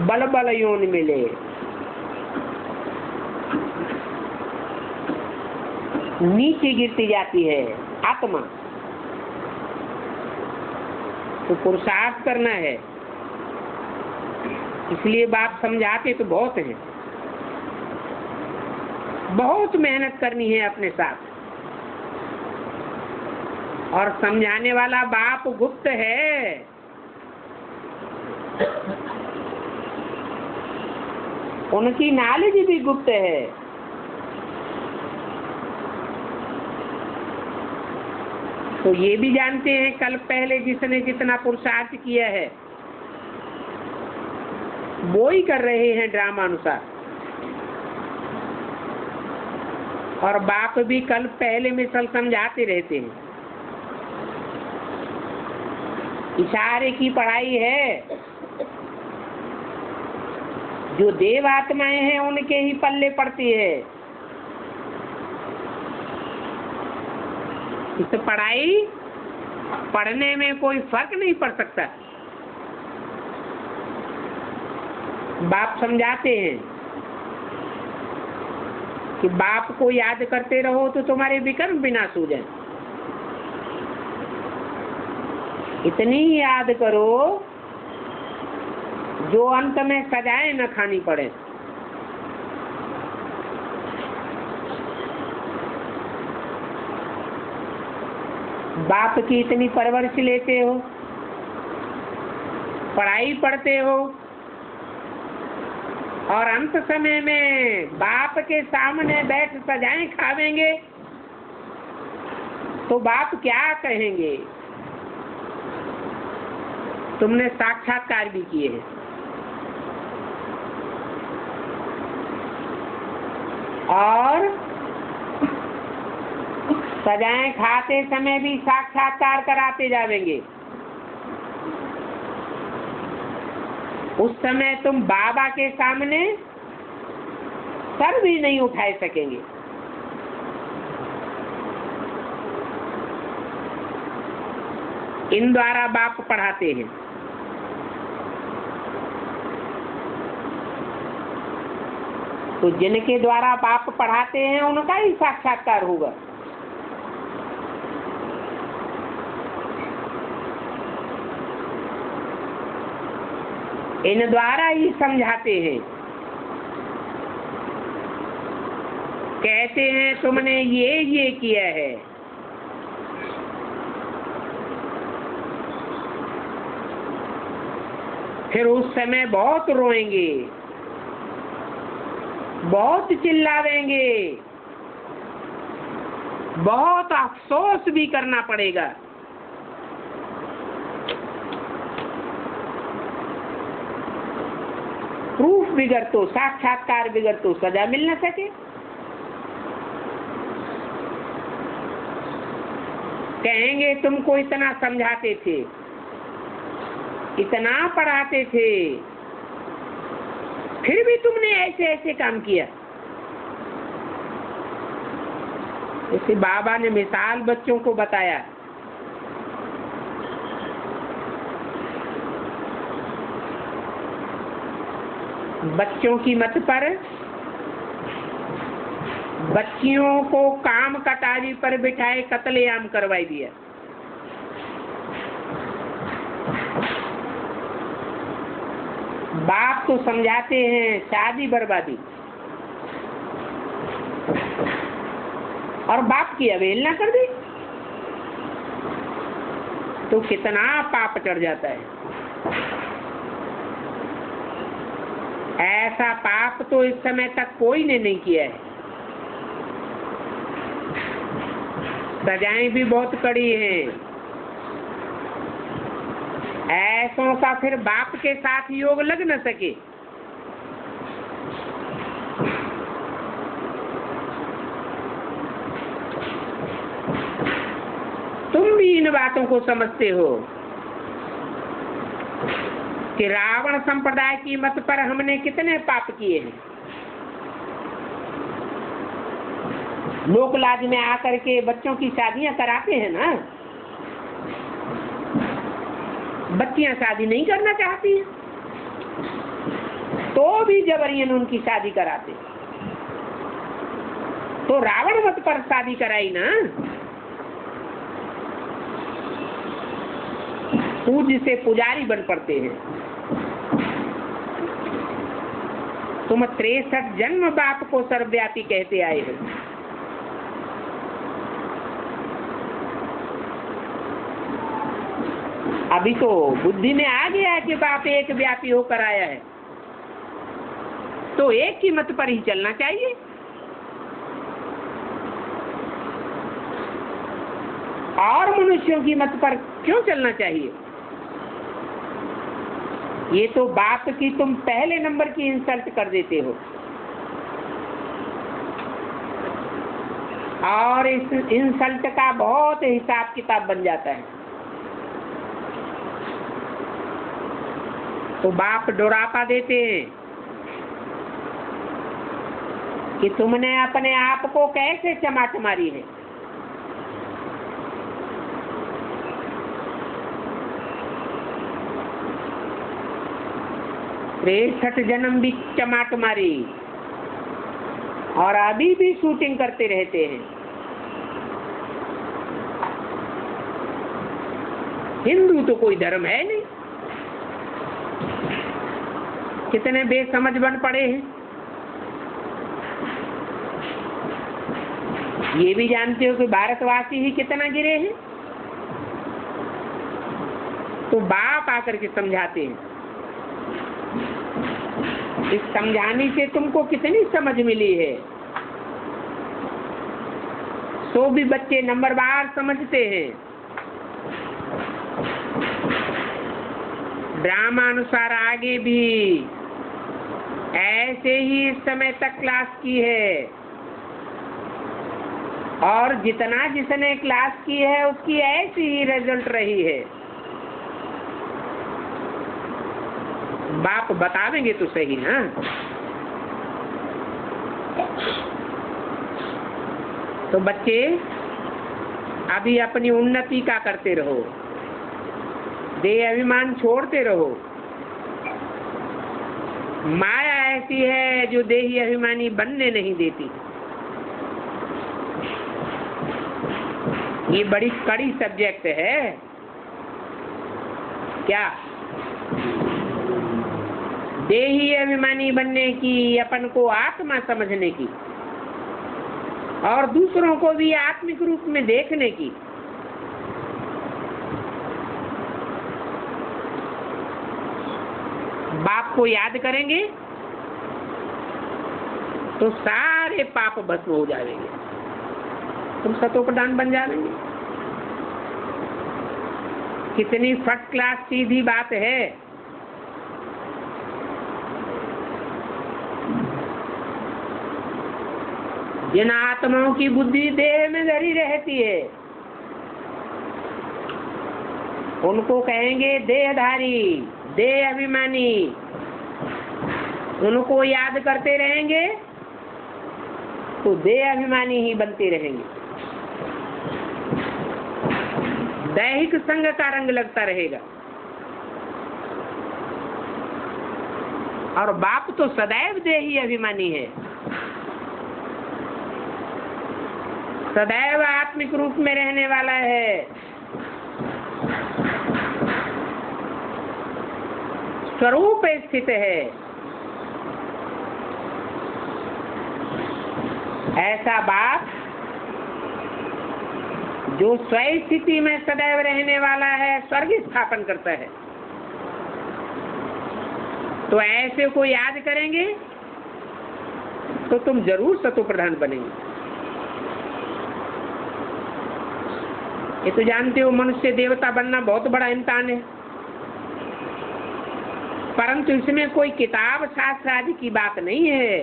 बल बल योन मिले, नीचे गिरती जाती है आत्मा। तो पुरुषार्थ करना है, इसलिए बाप समझाते तो बहुत हैं। बहुत मेहनत करनी है अपने साथ, और समझाने वाला बाप गुप्त है। उनकी नॉलेज भी गुप्त है। तो ये भी जानते हैं कल पहले जिसने जितना पुरुषार्थ किया है वो ही कर रहे हैं ड्रामा अनुसार, और बाप भी कल पहले में सल समझाते रहते हैं। इशारे की पढ़ाई है। जो देव आत्माएं हैं उनके ही पल्ले पड़ती है। इस पढ़ाई पढ़ने में कोई फर्क नहीं पड़ सकता। बाप समझाते हैं कि बाप को याद करते रहो तो तुम्हारे विकर्म विनाश हो जाए। इतनी याद करो जो अंत में सजाएं न खानी पड़े। बाप की इतनी परवरिश लेते हो, पढ़ाई पढ़ते हो, और अंत समय में बाप के सामने बैठ सजाएं खावेंगे तो बाप क्या कहेंगे? तुमने साक्षात्कार भी किए हैं और सजाएं खाते समय भी साक्षात्कार कराते जाएंगे। उस समय तुम बाबा के सामने सर भी नहीं उठाए सकेंगे। इन द्वारा बाप पढ़ाते हैं। तो जिनके द्वारा बाप पढ़ाते हैं उनका ही साक्षात्कार होगा। इन द्वारा ही समझाते हैं। कहते हैं तुमने ये किया है, फिर उस समय बहुत रोएंगे, बहुत चिल्लावेंगे, बहुत अफसोस भी करना पड़ेगा। प्रूफ बिगड़ तो, साक्षात्कार बिगड़ तो सजा मिल न सके। कहेंगे तुमको इतना समझाते थे, इतना पढ़ाते थे, फिर भी तुमने ऐसे ऐसे काम किया। जैसे बाबा ने मिसाल बच्चों को बताया, बच्चों की मत पर बच्चियों को काम कटारी पर बिठाए कत्लेआम करवाई दिया। बाप तो समझाते हैं शादी बर्बादी, और बाप की अवहेलना कर दी तो कितना पाप चढ़ जाता है। ऐसा पाप तो इस समय तक कोई ने नहीं किया है। सजाएं भी बहुत कड़ी हैं। ऐसों का फिर बाप के साथ योग लग न सके। तुम भी इन बातों को समझते हो कि रावण संप्रदाय की मत पर हमने कितने पाप किए हैं। लोकलाज में आकर के बच्चों की शादियां कराते हैं ना, बच्चियां शादी नहीं करना चाहती हैं तो भी जबरियन उनकी शादी कराते। तो रावण मत पर शादी कराई ना। पूज्य से पुजारी बन पड़ते हैं। तुम 63 जन्म बाप को सर्वव्यापी कहते आए हो। अभी तो बुद्धि में आ गया है कि बाप एक व्यापी होकर आया है, तो एक की मत पर ही चलना चाहिए। और मनुष्यों की मत पर क्यों चलना चाहिए? ये तो बाप की तुम पहले नंबर की इंसल्ट कर देते हो। और इस इंसल्ट का बहुत हिसाब किताब बन जाता है। तो बाप डोरापा देते हैं कि तुमने अपने आप को कैसे चमाट मारी है। तिरसठ जन्म भी चमाट मारी और अभी भी शूटिंग करते रहते हैं। हिंदू तो कोई धर्म है नहीं। कितने बेसमझ बन पड़े हैं। ये भी जानते हो कि भारतवासी ही कितना गिरे हैं। तो बाप आकर के समझाते हैं। इस समझाने से तुमको कितनी समझ मिली है। तो भी बच्चे नंबरवार समझते हैं। ड्रामानुसार आगे भी ऐसे ही इस समय तक क्लास की है और जितना जिसने क्लास की है उसकी ऐसी ही रिजल्ट रही है। बाप बतावेंगे तो सही ना। तो बच्चे अभी अपनी उन्नति का करते रहो, देह अभिमान छोड़ते रहो। माया ऐसी है जो देही अभिमानी बनने नहीं देती। ये बड़ी कड़ी सब्जेक्ट है। क्या देही अभिमानी बनने की, अपन को आत्मा समझने की और दूसरों को भी आत्मिक रूप में देखने की। बाप को याद करेंगे तो सारे पाप भस्म हो जाएंगे। तुम सतोप्रधान बन जाएंगे। कितनी फर्स्ट क्लास सीधी बात है। जिन आत्माओं की बुद्धि देह में धरी रहती है उनको कहेंगे देहधारी, देह अभिमानी। उनको याद करते रहेंगे तो देह अभिमानी ही बनते रहेंगे। दैहिक संग का रंग लगता रहेगा। और बाप तो सदैव देही अभिमानी है, सदैव आत्मिक रूप में रहने वाला है। स्वरूप स्थित है। ऐसा बाप जो स्वयं स्थिति में सदैव रहने वाला है, स्वर्ग स्थापन करता है। तो ऐसे को याद करेंगे तो तुम जरूर सतोप्रधान बनेंगे। ये तो जानते हो मनुष्य देवता बनना बहुत बड़ा इम्तिहान है। परंतु इसमें कोई किताब शास्त्र आदि की बात नहीं है,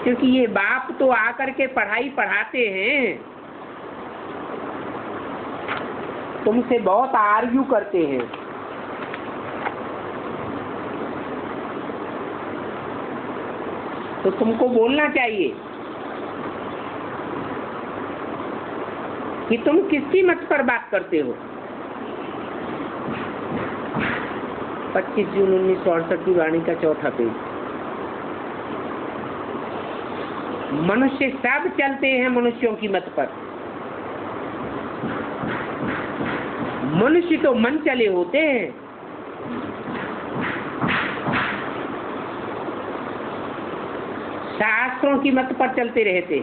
क्योंकि ये बाप तो आकर के पढ़ाई पढ़ाते हैं, तुमसे बहुत आर्ग्यू करते हैं। तो तुमको बोलना चाहिए कि तुम किसकी मत पर बात करते हो। 25 जून 1968 की वाणी का 4था पेज। मनुष्य सब चलते हैं मनुष्यों की मत पर। मनुष्य तो मन चले होते हैं। शास्त्रों की मत पर चलते रहते।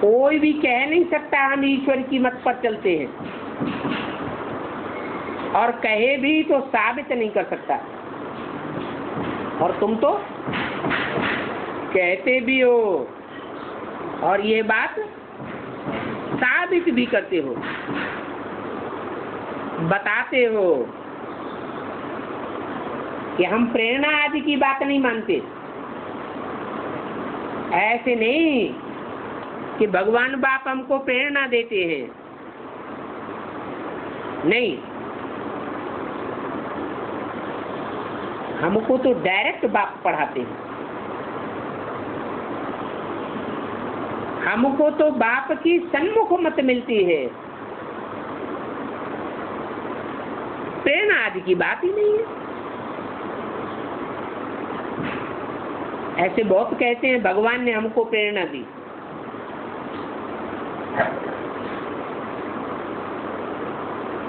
कोई भी कह नहीं सकता हम ईश्वर की मत पर चलते हैं, और कहे भी तो साबित नहीं कर सकता। और तुम तो कहते भी हो और ये बात साबित भी करते हो, बताते हो कि हम प्रेरणा आदि की बात नहीं मानते। ऐसे नहीं कि भगवान बाप हमको प्रेरणा देते हैं। नहीं, हमको तो डायरेक्ट बाप पढ़ाते हैं। हमको तो बाप की सन्मुख मत मिलती है, प्रेरणा आदि की बात ही नहीं है। ऐसे बहुत कहते हैं भगवान ने हमको प्रेरणा दी।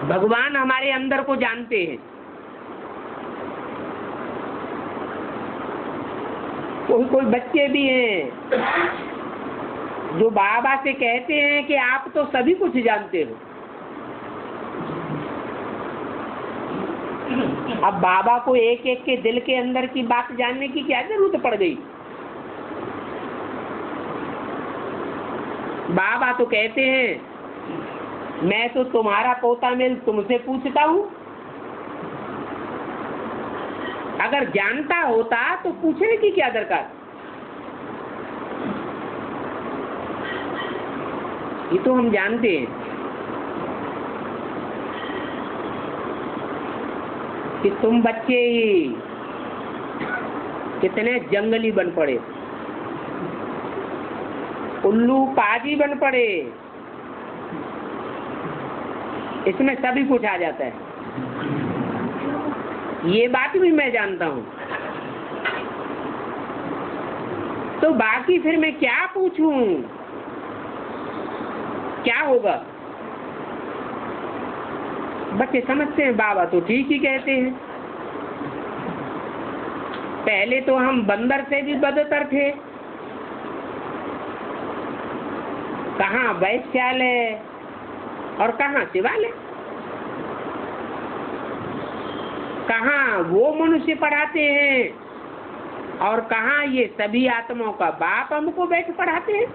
भगवान हमारे अंदर को जानते हैं। कोई कोई बच्चे भी हैं जो बाबा से कहते हैं कि आप तो सभी कुछ जानते हो। अब बाबा को एक एक के दिल के अंदर की बात जानने की क्या जरूरत पड़ गई। बाबा तो कहते हैं मैं तो तुम्हारा पोता मेल तुमसे पूछता हूँ। अगर जानता होता तो पूछने की क्या दरकार। ये तो हम जानते हैं कि तुम बच्चे ही कितने जंगली बन पड़े, उल्लू पाजी बन पड़े। इसमें सभी कुछ आ जाता है, ये बात भी मैं जानता हूँ। तो बाकी फिर मैं क्या पूछूं, क्या होगा। बच्चे समझते हैं बाबा तो ठीक ही कहते हैं। पहले तो हम बंदर से भी बदतर थे। कहाँ वैश्यालय और कहाँ शिवालय, कहाँ वो मनुष्य पढ़ाते हैं और कहाँ ये सभी आत्माओं का बाप हमको बैठ पढ़ाते हैं।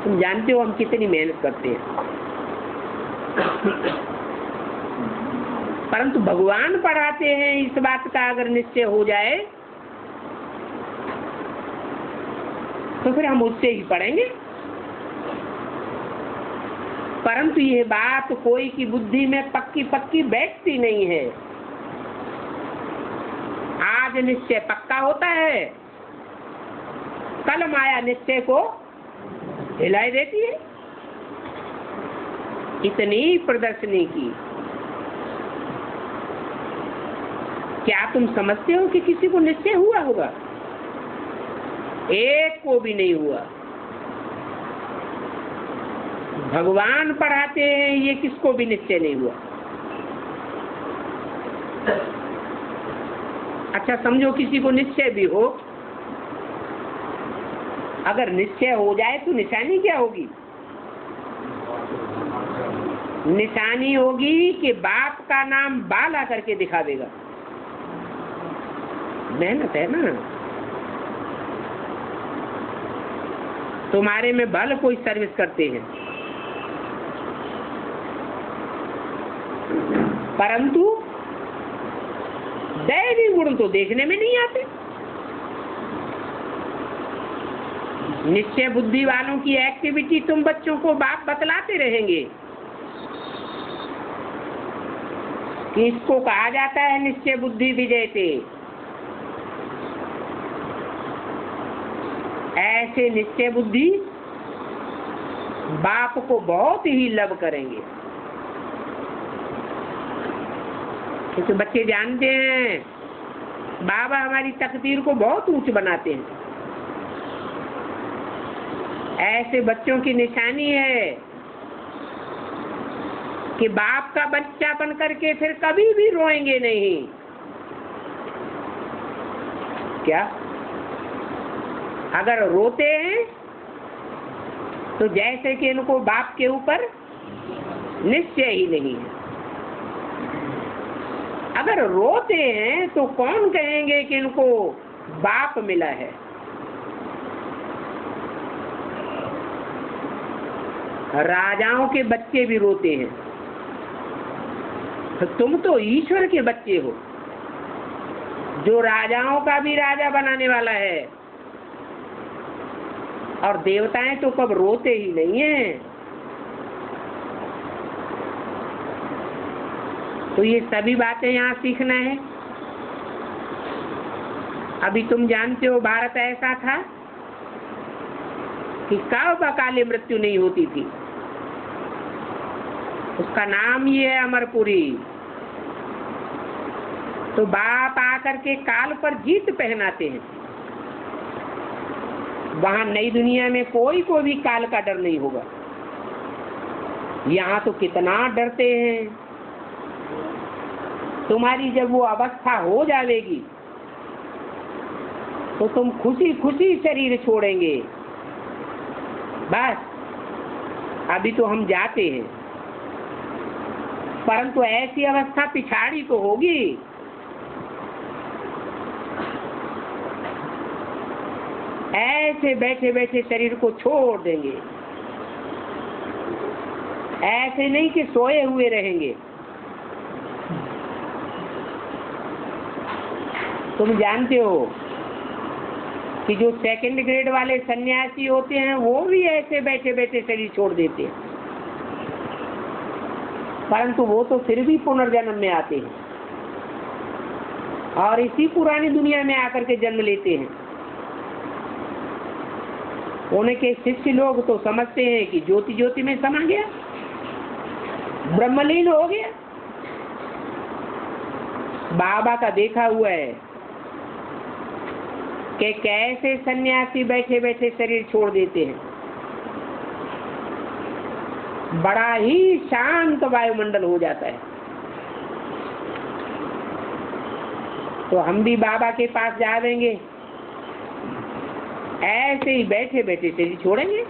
तुम जानते हो हम कितनी मेहनत करते हैं, परंतु भगवान पढ़ाते हैं। इस बात का अगर निश्चय हो जाए तो फिर हम उससे ही पढ़ेंगे। परंतु ये बात कोई की बुद्धि में पक्की पक्की बैठती नहीं है। आज निश्चय पक्का होता है, कल माया निश्चय को हिलाई देती है। इतनी प्रदर्शनी की, क्या तुम समझते हो कि किसी को निश्चय हुआ होगा? एक को भी नहीं हुआ। भगवान पढ़ाते हैं, ये किसको भी निश्चय नहीं हुआ। अच्छा समझो किसी को निश्चय भी हो, अगर निश्चय हो जाए तो निशानी क्या होगी? निशानी होगी कि बाप का नाम बाला करके दिखा देगा। मेहनत है ना। तुम्हारे में भले कोई सर्विस करते हैं, परंतु दैवी गुण तो देखने में नहीं आते। निश्चय बुद्धि वालों की एक्टिविटी तुम बच्चों को बाप बतलाते रहेंगे कि इसको कहा जाता है निश्चय बुद्धि विजयते। ऐसे निश्चय बुद्धि बाप को बहुत ही लव करेंगे, क्योंकि बच्चे जानते हैं बाबा हमारी तकदीर को बहुत ऊंच बनाते हैं। ऐसे बच्चों की निशानी है कि बाप का बच्चा बन करके फिर कभी भी रोएंगे नहीं। क्या अगर रोते हैं तो जैसे कि इनको बाप के ऊपर निश्चय ही नहीं है। अगर रोते हैं तो कौन कहेंगे कि इनको बाप मिला है। राजाओं के बच्चे भी रोते हैं, तो तुम तो ईश्वर के बच्चे हो जो राजाओं का भी राजा बनाने वाला है। और देवताएं तो कब रोते ही नहीं है। तो ये सभी बातें यहाँ सीखना है। अभी तुम जानते हो भारत ऐसा था कि कब अकाले मृत्यु नहीं होती थी। उसका नाम ही है अमरपुरी। तो बाप आकर के काल पर जीत पहनाते हैं। वहां नई दुनिया में कोई को भी काल का डर नहीं होगा। यहाँ तो कितना डरते हैं। तुम्हारी जब वो अवस्था हो जाएगी तो तुम खुशी खुशी शरीर छोड़ेंगे। बस अभी तो हम जाते हैं, परंतु ऐसी अवस्था पिछाड़ी तो होगी। ऐसे बैठे बैठे शरीर को छोड़ देंगे, ऐसे नहीं कि सोए हुए रहेंगे। तुम जानते हो कि जो सेकंड ग्रेड वाले सन्यासी होते हैं वो भी ऐसे बैठे बैठे शरीर छोड़ देते हैं, परंतु वो तो फिर भी पुनर्जन्म में आते हैं और इसी पुरानी दुनिया में आकर के जन्म लेते हैं। उनके शिष्य लोग तो समझते हैं कि ज्योति ज्योति में समा गया, ब्रह्मलीन हो गया। बाबा का देखा हुआ है कि कैसे सन्यासी बैठे बैठे शरीर छोड़ देते हैं। बड़ा ही शांत वायुमंडल हो जाता है। तो हम भी बाबा के पास जाएंगे, ऐसे ही बैठे बैठे शरीर छोड़ेंगे।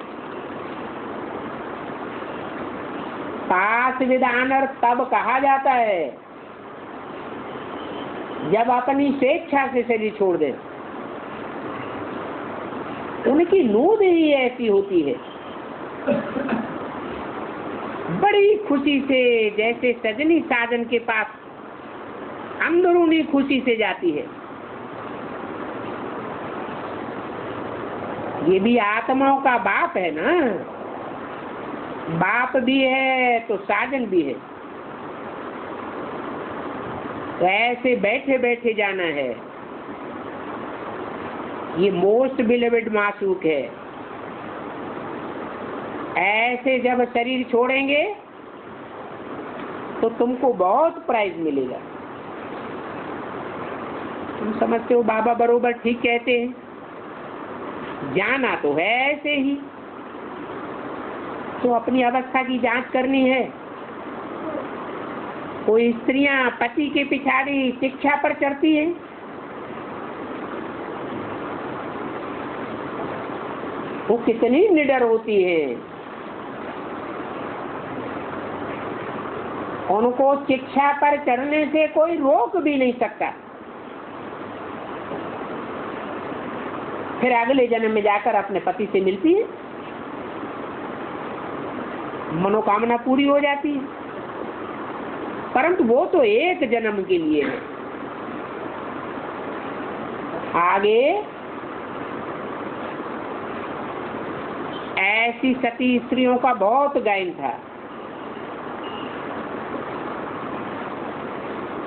पास विधान तब कहा जाता है जब अपनी स्वेच्छा से शरीर छोड़ दे। उनकी नींद ही ऐसी होती है, बड़ी खुशी से, जैसे सजनी साजन के पास अंदरूनी खुशी से जाती है। ये भी आत्माओं का बाप है ना, बाप भी है तो साजन भी है। तो ऐसे बैठे बैठे जाना है। ये मोस्ट बिलीवेड मासूक है। ऐसे जब शरीर छोड़ेंगे तो तुमको बहुत प्राइज मिलेगा। तुम समझते हो बाबा बरोबर ठीक कहते हैं। जाना तो है ऐसे ही, तो अपनी अवस्था की जांच करनी है। कोई स्त्रियां पति के पिछाड़ी शिक्षा पर चढ़ती हैं, वो कितनी निडर होती हैं। उनको शिक्षा पर चढ़ने से कोई रोक भी नहीं सकता। फिर अगले जन्म में जाकर अपने पति से मिलती है, मनोकामना पूरी हो जाती है। परंतु वो तो एक जन्म के लिए है। आगे ऐसी सती स्त्रियों का बहुत गायन था।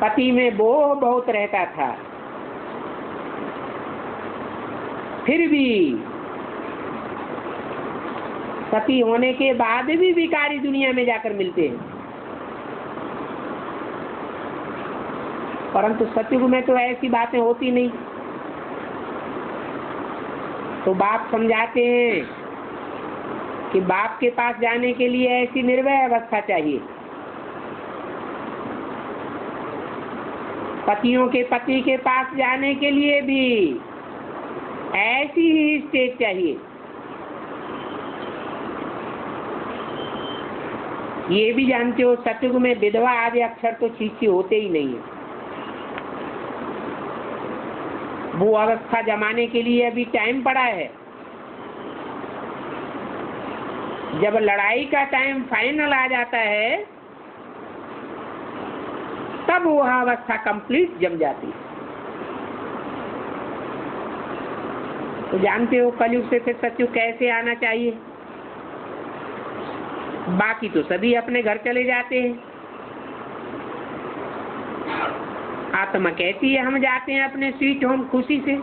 पति में मोह बहुत रहता था, फिर भी सती होने के बाद भी विकारी दुनिया में जाकर मिलते हैं। परंतु सतयुग में तो ऐसी बातें होती नहीं। तो बाप समझाते हैं कि बाप के पास जाने के लिए ऐसी निर्भय अवस्था चाहिए। पतियों के पति के पास जाने के लिए भी ऐसी ही स्टेज चाहिए। ये भी जानते हो सतयुग में विधवा आदि अक्षर तो चीज होते ही नहीं है। वो अवस्था जमाने के लिए अभी टाइम पड़ा है। जब लड़ाई का टाइम फाइनल आ जाता है तब वह अवस्था कंप्लीट जम जाती है। तो जानते हो कलयुग से फिर सतयुग कैसे आना चाहिए। बाकी तो सभी अपने घर चले जाते हैं, आत्मा कहती है हम जाते हैं अपने स्वीट होम खुशी से।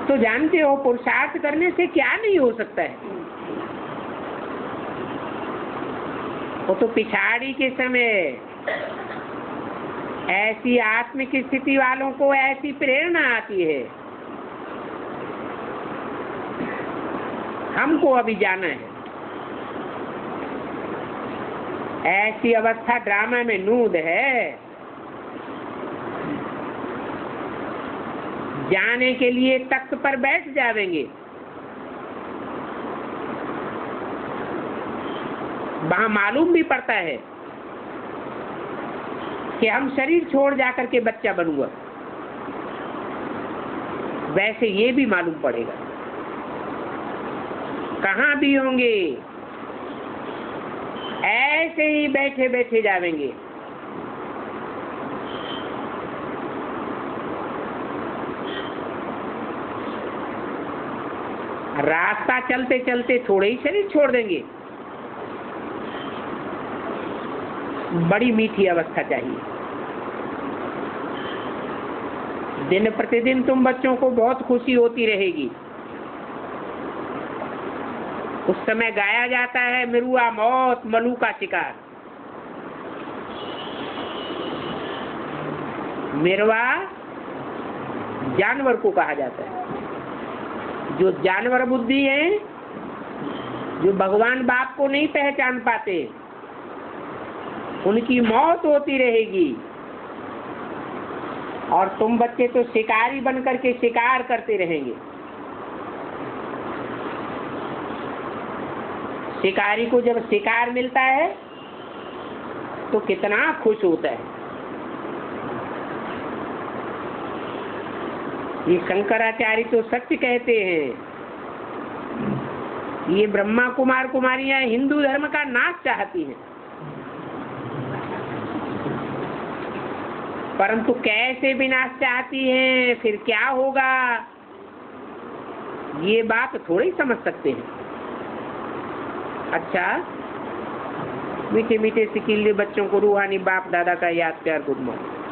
तो जानते हो पुरुषार्थ करने से क्या नहीं हो सकता है। वो तो पिछाड़ी के समय ऐसी आत्मिक स्थिति वालों को ऐसी प्रेरणा आती है, हमको अभी जाना है। ऐसी अवस्था ड्रामा में नूद है, जाने के लिए तख्त पर बैठ जाएंगे, वहां मालूम भी पड़ता है कि हम शरीर छोड़ जाकर के बच्चा बनूंगा, वैसे ये भी मालूम पड़ेगा। कहाँ भी होंगे ऐसे ही बैठे बैठे जाएंगे। रास्ता चलते चलते थोड़े ही शरीर छोड़ देंगे। बड़ी मीठी अवस्था चाहिए। दिन प्रतिदिन तुम बच्चों को बहुत खुशी होती रहेगी। उस समय गाया जाता है मिरुआ मौत मलू का शिकार। मिरवा जानवर को कहा जाता है। जो जानवर बुद्धि है, जो भगवान बाप को नहीं पहचान पाते, उनकी मौत होती रहेगी। और तुम बच्चे तो शिकारी बन करके शिकार करते रहेंगे। शिकारी को जब शिकार मिलता है तो कितना खुश होता है। ये शंकराचार्य तो सत्य कहते हैं। ये ब्रह्मा कुमार कुमारियां हिंदू धर्म का नाश चाहती हैं, परंतु कैसे विनाश चाहती हैं, फिर क्या होगा, ये बात थोड़ी समझ सकते हैं। अच्छा, मीठे मीठे सिकीले बच्चों को रूहानी बाप दादा का याद प्यार गुड मॉर्निंग।